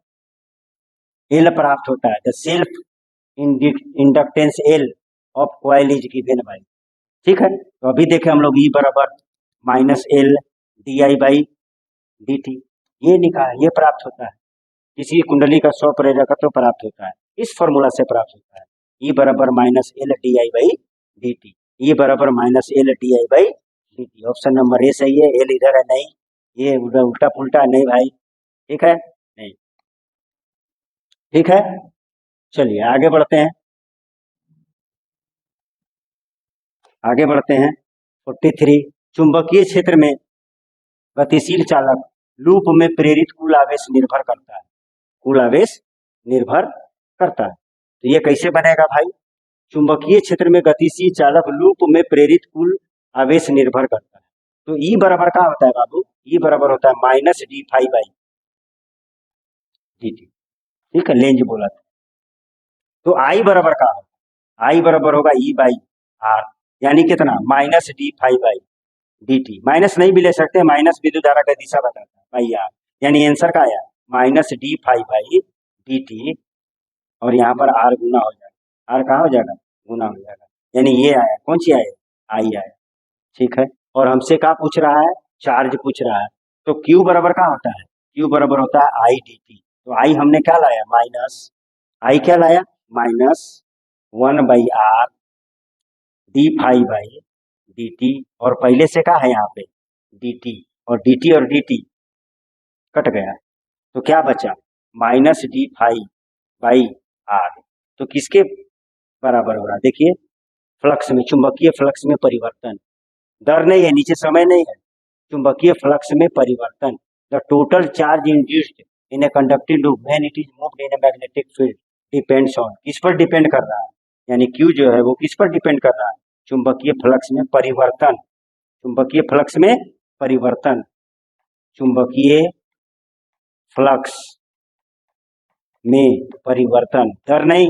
A: L प्राप्त होता है, the self inductance L of coil is given by. ठीक है, तो अभी देखें हम लोग E बराबर -L di/dt, ये लिखा है, ये प्राप्त होता है। किसी कुंडली का स्वप्रेरकत्व प्राप्त होता है, इस फॉर्मूला से प्राप्त होता है। E बराबर -L di/dt, E बराबर -L di/dt। ऑप्शन नंबर ए सही है। L इधर है नहीं, ये उल्टा पुल्टा नहीं भाई। ठीक है, नहीं। ठीक है, चलिए आगे बढ़ते हैं। आगे बढ़ते हैं 43, चुंबकीय क्षेत्र में गतिशील चालक लूप में प्रेरित कुल आवेश निर्भर करता है, कुल आवेश निर्भर करता है। तो ये कैसे बनेगा भाई? चुंबकीय क्षेत्र में गतिशील चालक लूप में प्रेरित कुल आवेश निर्भर करता है। तो E बराबर क्या होता है बाबू? E बराबर होता है -d∅/dt। ठीक है, लेंज बोला था। तो I बराबर क्या होगा? I बराबर होगा E/R, यानी कितना? -d∅/dt। माइनस नहीं भी ले सकते, माइनस विद्युत धारा का दिशा बताता है भाई R, यानी आंसर का आया -d∅/dt, और यहाँ पर R गुना हो जाएगा। R कहाँ हो जाएगा? गुना हो जाएगा, यानी ये आया। कौन सी आया? I आया। ठीक है, और हमसे क्या पूछ रहा है? चार्ज पूछ रहा है। तो Q बराबर क्या होता है? Q बराबर होता है I/dt। तो I हमने क्या लाया? I क्या लाया? -1/R d∅/dt, और पहले से क्या है यहाँ पे? dt, और dt कट गया, तो क्या बचा? -d∅/R। तो किसके बराबर हो रहा है? देखिए, फ्लक्स में, चुंबकीय फ्लक्स में परिवर्तन, दर नहीं है, नीचे समय नहीं है, चुंबकीय फ्लक्स में परिवर्तन। The total charge induced in a conducting loop when it is moved in a magnetic field depends on, किस पर डिपेंड कर रहा है? यानी क्यू जो है वो किस पर डिपेंड कर रहा है, चुंबकीय फ्लक्स में परिवर्तन, चुंबकीय फ्लक्स में परिवर्तन, चुंबकीय फ्लक्स में परिवर्तन, दर नहीं,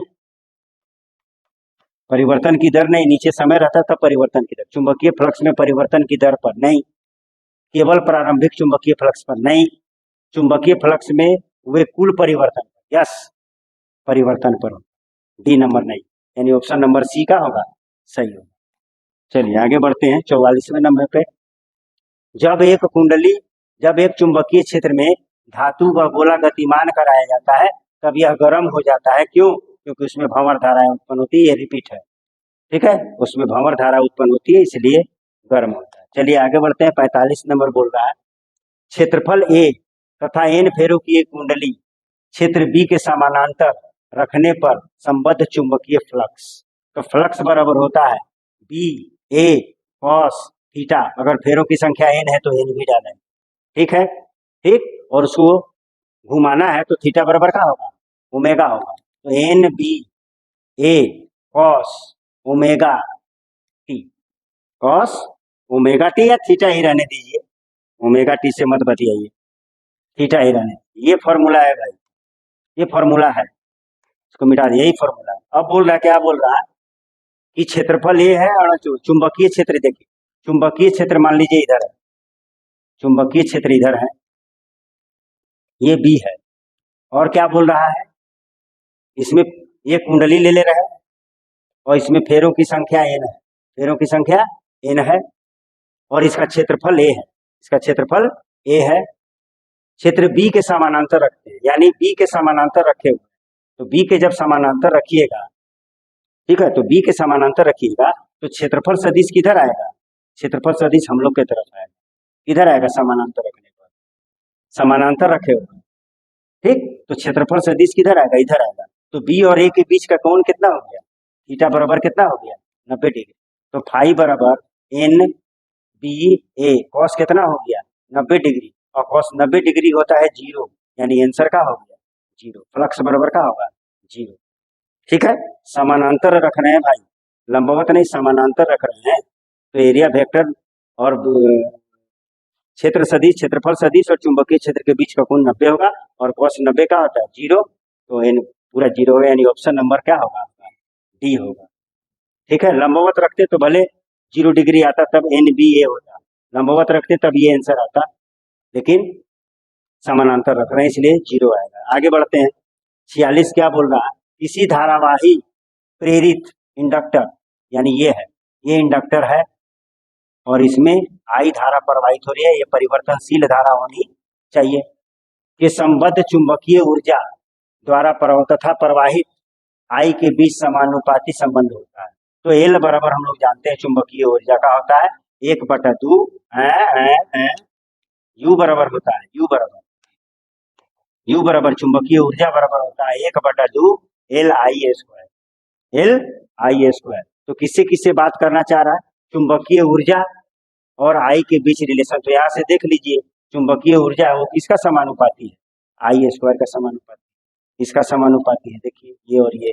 A: परिवर्तन की दर नहीं, नीचे समय रहता था परिवर्तन की दर, चुंबकीय फ्लक्स में परिवर्तन की दर पर नहीं, केवल प्रारंभिक चुंबकीय फ्लक्स पर नहीं, चुंबकीय फ्लक्स में हुए कुल परिवर्तन, यस परिवर्तन पर, डी नंबर नहीं, यानी ऑप्शन नंबर सी का होगा सही होगा। चलिए आगे बढ़ते हैं 44वें नंबर पे। जब एक चुंबकीय क्षेत्र में धातु व गोला गतिमान कराया जाता है तब यह गर्म हो जाता है, क्यों? क्योंकि उसमें भंवर धाराएं उत्पन्न होती है, ये रिपीट है, ठीक है, उसमें भंवर धारा उत्पन्न होती है इसलिए गर्म होता है। चलिए आगे बढ़ते हैं, 45 नंबर बोल रहा है, क्षेत्रफल ए तथा एन फेरों की एक कुंडली क्षेत्र बी के समानांतर रखने पर संबद्ध चुंबकीय फ्लक्स, तो फ्लक्स बराबर होता है बी ए कॉस थीटा, अगर फेरों की संख्या एन है तो एन भी डालें, ठीक है, ठीक, और उसको घुमाना है तो थीटा बराबर का होगा ओमेगा होगा, तो n b a cos omega t, cos omega t या थीटा ही रहने दीजिए, ओमेगा टी से मत बतियाइए, थीटा ही रहने, ये फॉर्मूला है भाई, ये फॉर्मूला है, इसको मिटा दिए, यही फॉर्मूला है। अब बोल रहा है, क्या बोल रहा है कि क्षेत्रफल ये है और चुंबकीय क्षेत्र देखिए, चुंबकीय क्षेत्र मान लीजिए इधर है, चुंबकीय क्षेत्र इधर है, ये बी है, और क्या बोल रहा है, इसमें ये कुंडली ले रहा है और इसमें फेरों की संख्या एन है, फेरों की संख्या एन है, और इसका क्षेत्रफल ए है, इसका क्षेत्रफल ए है, क्षेत्र बी के समानांतर रखते हैं, यानी बी के समानांतर रखे हुए, तो बी के जब समानांतर रखिएगा, ठीक है, तो बी के समानांतर रखिएगा तो क्षेत्रफल सदिश किधर आएगा, क्षेत्रफल सदिश हम लोग की तरफ आएगा, किधर आएगा, समानांतर रखने पर, समानांतर रखे हुए, ठीक, तो क्षेत्रफल सदिश किधर आएगा, इधर आएगा, तो बी और ए के बीच का कोण कितना हो गया, थीटा बराबर कितना हो गया 90 डिग्री, तो फाई बराबर एन बी ए, कॉस कितना हो गया 90 डिग्री, और कॉस 90 डिग्री होता है 0, यानी आंसर का हो गया 0, फ्लक्स बराबर का होगा 0, ठीक है, समानांतर रख रहे हैं भाई, लंबवत नहीं समानांतर रख रहे हैं, तो एरिया वेक्टर और क्षेत्र सदिश, क्षेत्रफल सदिश और चुंबकीय क्षेत्र के बीच का कोण 90 होगा, और कॉस 90 का होता है 0, तो एन पूरा 0 होगा, यानी ऑप्शन नंबर क्या होगा आपका डी होगा, ठीक है, लंबवत रखते तो भले 0 डिग्री आता तब एन बी ए होता, लंबवत रखते तब ये आंसर आता, लेकिन समानांतर रख रहे हैं इसलिए 0 आएगा। आगे बढ़ते हैं, 46 क्या बोल रहा है, किसी धारावाही प्रेरित इंडक्टर, यानी ये है, ये इंडक्टर है और इसमें आई धारा प्रवाहित हो रही है, ये परिवर्तनशील धारा होनी चाहिए, कि संबद्ध चुंबकीय ऊर्जा द्वारा तथा प्रवाहित आई के बीच समानुपाती संबंध होता है, तो एल बराबर हम लोग जानते हैं चुंबकीय ऊर्जा का होता है 1/2 यू बराबर होता है, यू बराबर चुंबकीय ऊर्जा बराबर होता है 1/2 L I square, L I square, तो किससे बात करना चाह रहा है, चुंबकीय ऊर्जा और आई के बीच रिलेशन, तो यहाँ से देख लीजिए चुंबकीय ऊर्जा है वो किसका समानुपाती है, आई स्क्वायर का समानुपाती, इसका समानुपाती है, देखिए ये और ये,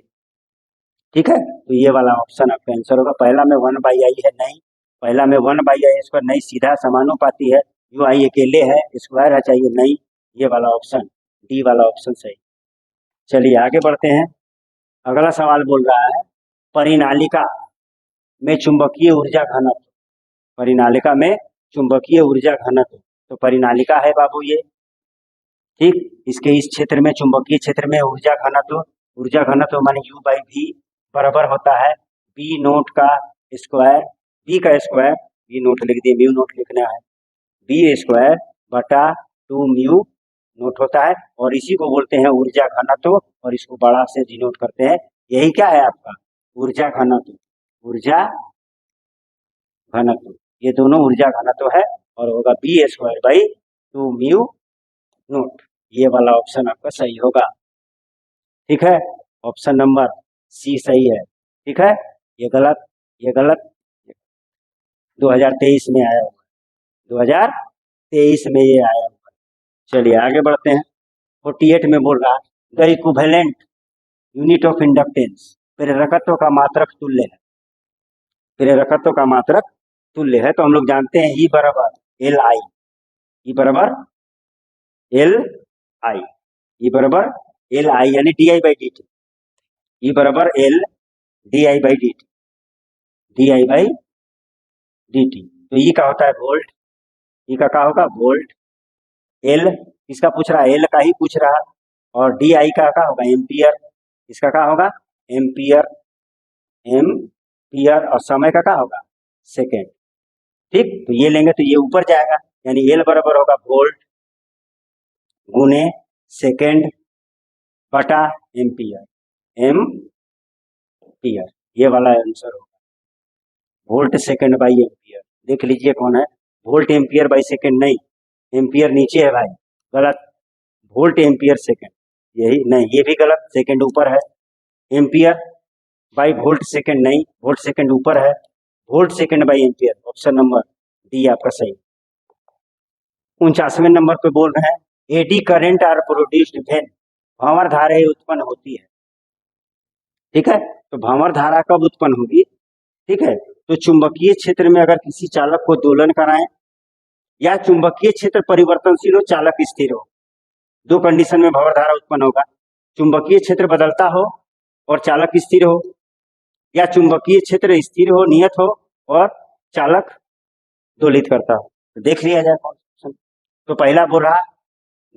A: ठीक है, तो ये वाला ऑप्शन आपका आंसर होगा, पहला में 1/i है नहीं, पहला में 1/i स्क्वायर नहीं, सीधा समानुपाती है, यू आई अकेले है, स्क्वायर है चाहिए नहीं, ये वाला ऑप्शन डी वाला ऑप्शन सही। चलिए आगे बढ़ते हैं, अगला सवाल बोल रहा है परिनालिका में चुंबकीय ऊर्जा घनत्व, परिनालिका में चुंबकीय ऊर्जा घनत्व, तो परिनालिका है बाबू ये, ठीक, इसके इस क्षेत्र में चुंबकीय क्षेत्र में ऊर्जा घनत्व माने यू बाई वी बराबर होता है बी नोट का स्क्वायर, बी का स्क्वायर, बी नोट लिख दिए, म्यू नोट लिखना है, बी स्क्वायर बटा 2 म्यू नोट होता है, और इसी को बोलते हैं ऊर्जा घनत्व, और इसको बड़ा से डिनोट करते हैं, यही क्या है आपका ऊर्जा घनत्व, ऊर्जा घनत्व, ये दोनों ऊर्जा घनत्व है, और होगा B square by 2 mu naught, ये वाला ऑप्शन आपका सही होगा, ठीक है, ऑप्शन नंबर सी सही है, ठीक है, ये गलत 2023 में आया होगा, 2023 में ये आया होगा। चलिए आगे बढ़ते हैं, 48 में बोल रहा the equivalent unit of inductance प्रेरकत्व का मात्रक तुल्य है, प्रेरकत्व का मात्रक तुल्य है। तो हम लोग जानते हैं ई बराबर एल आई, ई बराबर एल आई, ई बराबर एल आई यानी d I by d t, e बराबर l d I by d t, d I by d t. तो ई का होता है वोल्ट, ई का क्या होगा वोल्ट, एल इसका पूछ रहा है, एल का ही पूछ रहा है, और डी आई का क्या होगा एम्पियर, इसका क्या होगा एम्पियर, एम्पियर, और समय का क्या होगा सेकेंड। ठीक, तो ये लेंगे तो ये ऊपर जाएगा, यानी एल बराबर होगा वोल्ट गुने सेकेंड बटा एम्पियर, एम्पियर, ये वाला आंसर होगा वोल्ट सेकेंड बाई एम्पियर। देख लीजिए कौन है, वोल्ट एम्पियर बाई सेकेंड नहीं, एम्पियर नीचे है भाई, गलत, वोल्ट एम्पियर सेकेंड, यही नहीं, ये भी गलत, सेकेंड ऊपर है, एम्पियर बाई वोल्ट सेकेंड नहीं, वोल्ट सेकेंड ऊपर है, volt second by ampere, option number d आपका सही। 49वें नंबर पे बोल रहे हैं eddy current are produced when, भंवर धाराएं उत्पन्न होती है। ठीक है, तो भंवर धारा कब उत्पन्न होगी, ठीक है, तो चुंबकीय क्षेत्र में अगर किसी चालक को दोलन कराएं या चुंबकीय क्षेत्र परिवर्तनशील हो, चालक स्थिर हो, दो कंडीशन में भंवर धारा उत्पन्न होगा, चुंबकीय क्षेत्र बदलता हो और चालक स्थिर हो, या चुंबकीय क्षेत्र स्थिर हो नियत हो और चालक दोलित करता हो। तो देख लिया जाए कौन सा। तो पहला बोल रहा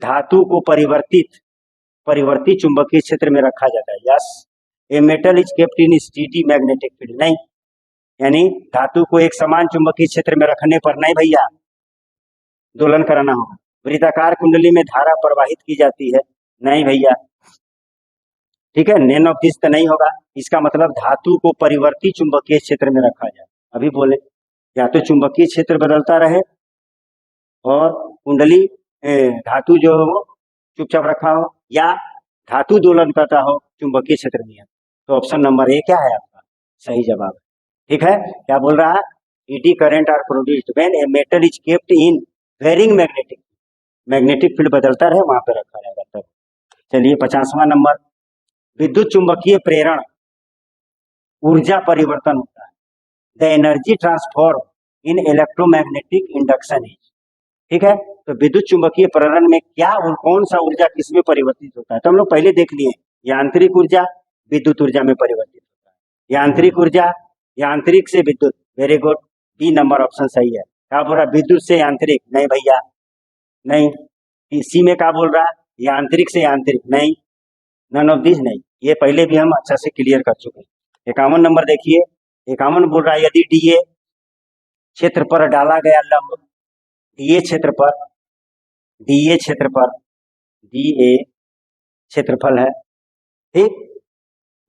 A: धातु को परिवर्तित चुंबकीय क्षेत्र में रखा जाता है, yes, A metal is kept in steady magnetic field, नहीं, यानी धातु को एक समान चुंबकीय क्षेत्र में रखने पर नहीं भैया दोलन कराना होगा। वृत्ताकार कुंडली में धारा प्रवाहित की जाती है, नहीं भैया, ठीक है, नेन ऑफ दिस तो नहीं होगा, इसका मतलब धातु को परिवर्तित चुंबकीय क्षेत्र में रखा जाए। अभी बोले या तो चुंबकीय क्षेत्र बदलता रहे और कुंडली धातु जो हो वो चुपचाप रखा हो, या धातु दोलन करता हो चुंबकीय क्षेत्र में। तो ऑप्शन नंबर ए क्या है आपका सही जवाब, ठीक है। क्या बोल रहा है, eddy current are produced when a metal is kept in varying magnetic field बदलता रहे वहां पे रखा रहेगा तब। चलिए 50वां नंबर, विद्युत चुंबकीय प्रेरण ऊर्जा परिवर्तन होता है, the energy transform in electromagnetic induction is, ठीक है। तो विद्युत चुंबकीय प्रेरण में क्या और कौन सा ऊर्जा किसमें परिवर्तित होता है, तो हम लोग पहले देख लिए, यांत्रिक ऊर्जा विद्युत ऊर्जा में परिवर्तित होता है, यांत्रिक ऊर्जा यांत्रिक से विद्युत, very good, B number option सही है। क्या बोल रहा है, विद्युत से यांत्रिक, नहीं भैया नहीं, इसी में क्या बोल रहा है, यांत्रिक से यांत्रिक, नहीं, नन ऑफ दिस नहीं, ये पहले भी हम अच्छा से क्लियर कर चुके हैं। 51 नंबर देखिए, 51 बोल रहा है यदि डीए क्षेत्र पर डाला गया लंब, डीए क्षेत्र पर डीए क्षेत्रफल है, ठीक,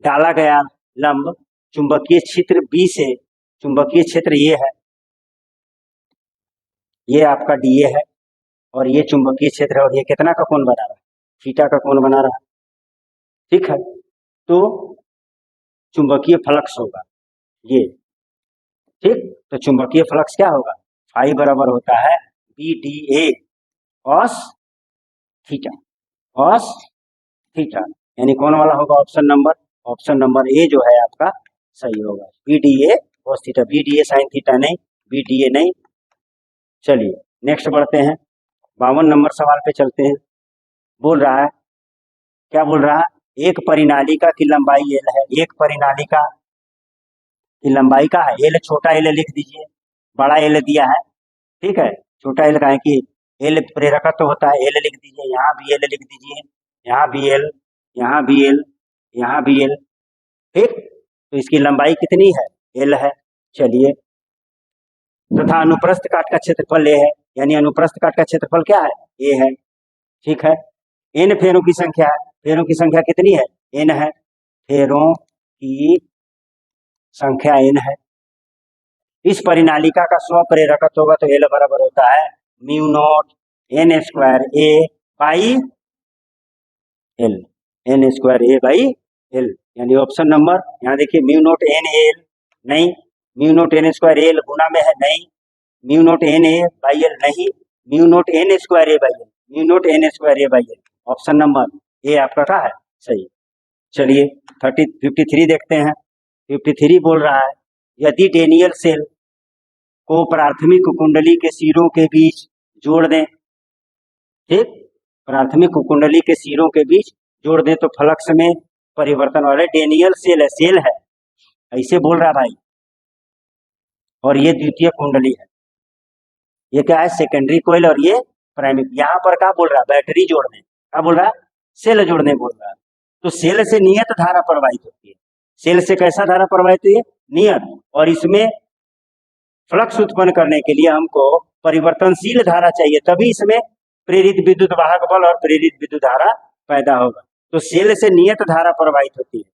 A: डाला गया लंब चुंबकीय क्षेत्र बी से, चुंबकीय क्षेत्र ये है, ये आपका डीए है और ये चुंबकीय क्षेत्र है, और ये कितना का कोण बना रहा है, थीटा का कोण बना रहा है, ठीक है। तो चुंबकीय फ्लक्स होगा ये, ठीक, तो चुंबकीय फ्लक्स क्या होगा, फाई बराबर होता है B D A cos theta, यानी कौन वाला होगा ऑप्शन नंबर ए जो है आपका सही होगा, B D A cos theta, B D A sine theta नहीं, बी डी ए नहीं। चलिए नेक्स्ट बढ़ते हैं, 52 नंबर सवाल पे चलते हैं। बोल रहा है, क्या बोल रहा है, एक परिनालिका की लंबाई एल है, एक परिनालिका की लंबाई का है एल, छोटा एल लिख दीजिए, बड़ा एल दिया है, ठीक है, छोटा एल का है कि एल प्रेरकत्व तो होता है, एल लिख दीजिए, यहाँ भी एल लिख दीजिए, यहाँ भी एल, यहाँ भी एल, यहाँ भी एल, ठीक, तो इसकी लंबाई कितनी है, एल है। चलिए, तथा अनुप्रस्थ काट का क्षेत्रफल ए है, यानी अनुप्रस्थ काट का क्षेत्रफल क्या है, ए है, ठीक है। एन फेरों की संख्या है, फेरों की संख्या कितनी है, एन है, फेरों की संख्या एन है। इस परिनालिका का स्व प्रेरकत्व होगा तो एल बराबर होता है mu naught n square A by l, n square A by l, यानी ऑप्शन नंबर, यहाँ देखिए म्यू नॉट एन एल नहीं, mu naught n square l गुना में है नहीं, mu naught n a by l नहीं, mu naught n square A by l, mu naught n square A by l, option number a आपका क्या है सही। चलिए 53 देखते हैं। 53 बोल रहा है, यदि डेनियल सेल को प्राथमिक कुंडली के सिरों के बीच जोड़ दें, ठीक, प्राथमिक कुंडली के सिरों के बीच जोड़ दें तो फ्लक्स में परिवर्तन वाले डेनियल सेल है, ऐसे बोल रहा भाई। और ये द्वितीय कुंडली है, ये क्या है, सेकेंडरी कोयल, और ये प्राइमरी। यहाँ पर क्या बोल रहा है, बैटरी जोड़ने, क्या बोल रहा है, सेल जोड़ने बोल रहा है। तो सेल से नियत धारा प्रवाहित होती है, सेल से कैसा धारा प्रवाहित होती है, नियत, और इसमें फ्लक्स उत्पन्न करने के लिए हमको परिवर्तनशील धारा चाहिए, तभी इसमें प्रेरित विद्युत वाहक बल और प्रेरित विद्युत धारा पैदा होगा। तो सेल से नियत धारा प्रवाहित होती है,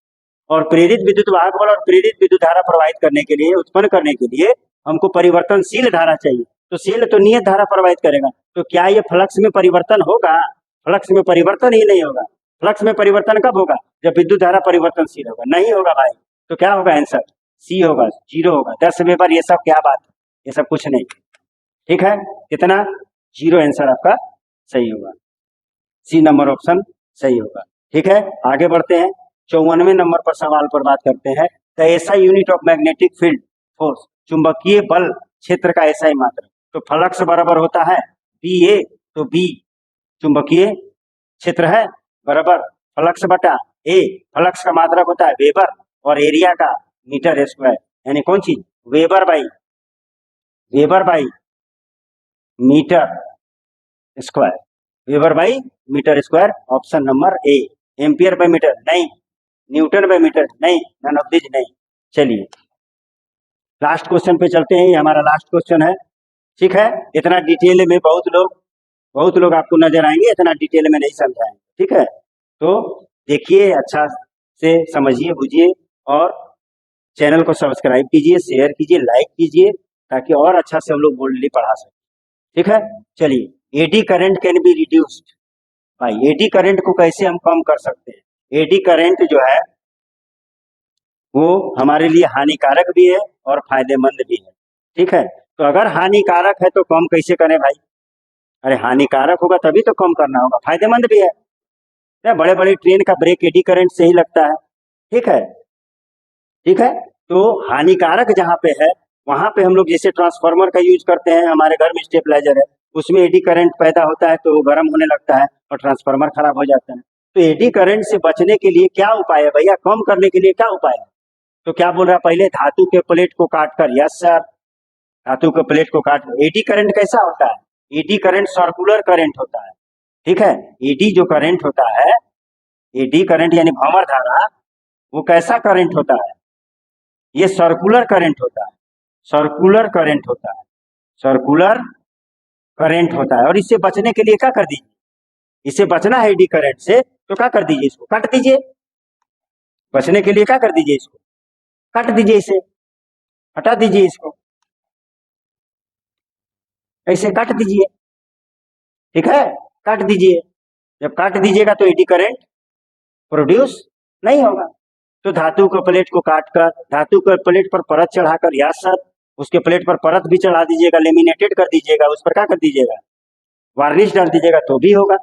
A: और प्रेरित विद्युत वाहक बल और प्रेरित विद्युत धारा प्रवाहित करने के लिए, उत्पन्न करने के लिए हमको परिवर्तनशील धारा चाहिए। तो सेल तो नियत धारा प्रवाहित करेगा, तो क्या ये फ्लक्स में परिवर्तन होगा, फ्लक्स में परिवर्तन ही नहीं होगा। फ्लक्स में परिवर्तन कब होगा, जब विद्युत धारा परिवर्तनशील होगा, नहीं होगा भाई। तो क्या होगा आंसर, सी होगा, 0 होगा। 10 वेबर, ये सब क्या बात है, ये सब कुछ नहीं, ठीक है। कितना, 0 आंसर आपका सही होगा, सी नंबर ऑप्शन सही होगा, ठीक है। आगे बढ़ते हैं, 54वें नंबर पर सवाल पर बात करते हैं। The SI unit of magnetic field force, चुंबकीय बल क्षेत्र का एसआई मात्रक। तो फ्लक्स बराबर होता है बी ए, तो बी चुंबकीय क्षेत्र है बराबर फ्लक्स बटा ए, फ्लक्स का मात्रक होता है वेबर, और एरिया का मीटर स्क्वायर, यानी कौन चीज, weber by metre square, weber by metre square, option number A. Ampere by metre नहीं, न्यूटन बाई मीटर नहीं, नन ऑफ दिस नहीं। चलिए लास्ट क्वेश्चन पे चलते हैं, ये हमारा लास्ट क्वेश्चन है, ठीक है। इतना डिटेल में बहुत लोग आपको नजर आएंगे, इतना डिटेल में नहीं समझाएंगे, ठीक है। तो देखिए, अच्छा से समझिए, बुझिए, और चैनल को सब्सक्राइब कीजिए, शेयर कीजिए, लाइक कीजिए, ताकि और अच्छा से हम लोग बोल्डली पढ़ा सकें, ठीक है। चलिए, eddy current can be reduced भाई, एडी करंट को कैसे हम कम कर सकते हैं। एडी करंट जो है वो हमारे लिए हानिकारक भी है और फायदेमंद भी है, ठीक है। तो अगर हानिकारक है तो कम कैसे करें भाई, अरे हानिकारक होगा तभी तो कम करना होगा, फायदेमंद भी है। बड़े बड़े ट्रेन का ब्रेक एडी करंट से ही लगता है, ठीक है, ठीक है। तो हानिकारक जहाँ पे है वहां पे हम लोग जैसे ट्रांसफार्मर का यूज करते हैं, हमारे घर में स्टेबलाइजर है, उसमें एडी करंट पैदा होता है तो वो गर्म होने लगता है और ट्रांसफार्मर खराब हो जाता है। तो एडी करंट से बचने के लिए क्या उपाय है भैया, कम करने के लिए क्या उपाय है। तो क्या बोल रहा है, पहले धातु के प्लेट को काटकर, यस सर, धातु के प्लेट को काट। एडी करंट कैसा होता है, एडी करंट सर्कुलर करंट होता है, ठीक है। एडी जो करंट होता है, एडी करंट यानी भंवर धारा, वो कैसा करंट होता है, ये सर्कुलर करंट होता है, सर्कुलर करंट होता है, सर्कुलर करंट होता है। और इससे बचने के लिए क्या कर दीजिए, इससे बचना है एडी करंट से, तो क्या कर दीजिए, इसको काट दीजिए। बचने के लिए क्या कर दीजिए, इसको काट दीजिए, इसे हटा दीजिए, इसको ऐसे काट दीजिए, ठीक है, काट दीजिए। जब काट दीजिएगा तो एडी करंट प्रोड्यूस नहीं होगा। तो धातु के प्लेट को काटकर, धातु के प्लेट पर परत चढ़ाकर, या सर उसके प्लेट पर परत भी चढ़ा दीजिएगा, लेमिनेटेड कर दीजिएगा, उस पर क्या कर दीजिएगा, वार्निश डाल दीजिएगा, तो भी होगा,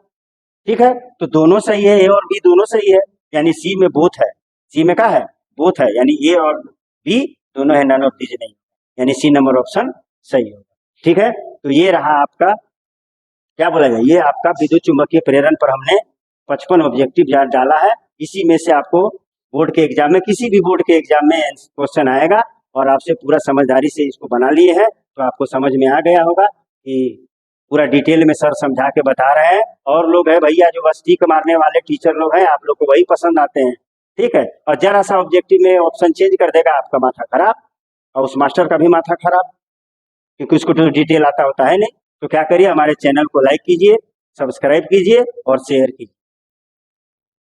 A: ठीक है। तो दोनों सही है, ए और बी दोनों सही है, यानी सी में बोथ है, सी में क्या है, बोथ है, यानी ए और बी दोनों है, नन ऑफ दिस नहीं, यानी सी नंबर ऑप्शन सही होगा, ठीक है। तो ये रहा आपका, क्या बोला जाए, ये आपका विद्युत चुंबकीय प्रेरण पर हमने 55 ऑब्जेक्टिव डाला है। इसी में से आपको बोर्ड के एग्जाम में, किसी भी बोर्ड के एग्जाम में क्वेश्चन आएगा, और आपसे पूरा समझदारी से इसको बना लिए हैं तो आपको समझ में आ गया होगा कि पूरा डिटेल में सर समझा के बता रहे हैं। और लोग है भैया जो बस टिक मारने वाले टीचर लोग हैं, आप लोग को वही पसंद आते हैं, ठीक है। और जरा सा ऑब्जेक्टिव में ऑप्शन चेंज कर देगा, आपका माथा खराब, और उस मास्टर का भी माथा खराब, क्योंकि उसको तो डिटेल आता होता है नहीं। तो क्या करिए, हमारे चैनल को लाइक कीजिए, सब्सक्राइब कीजिए और शेयर कीजिए।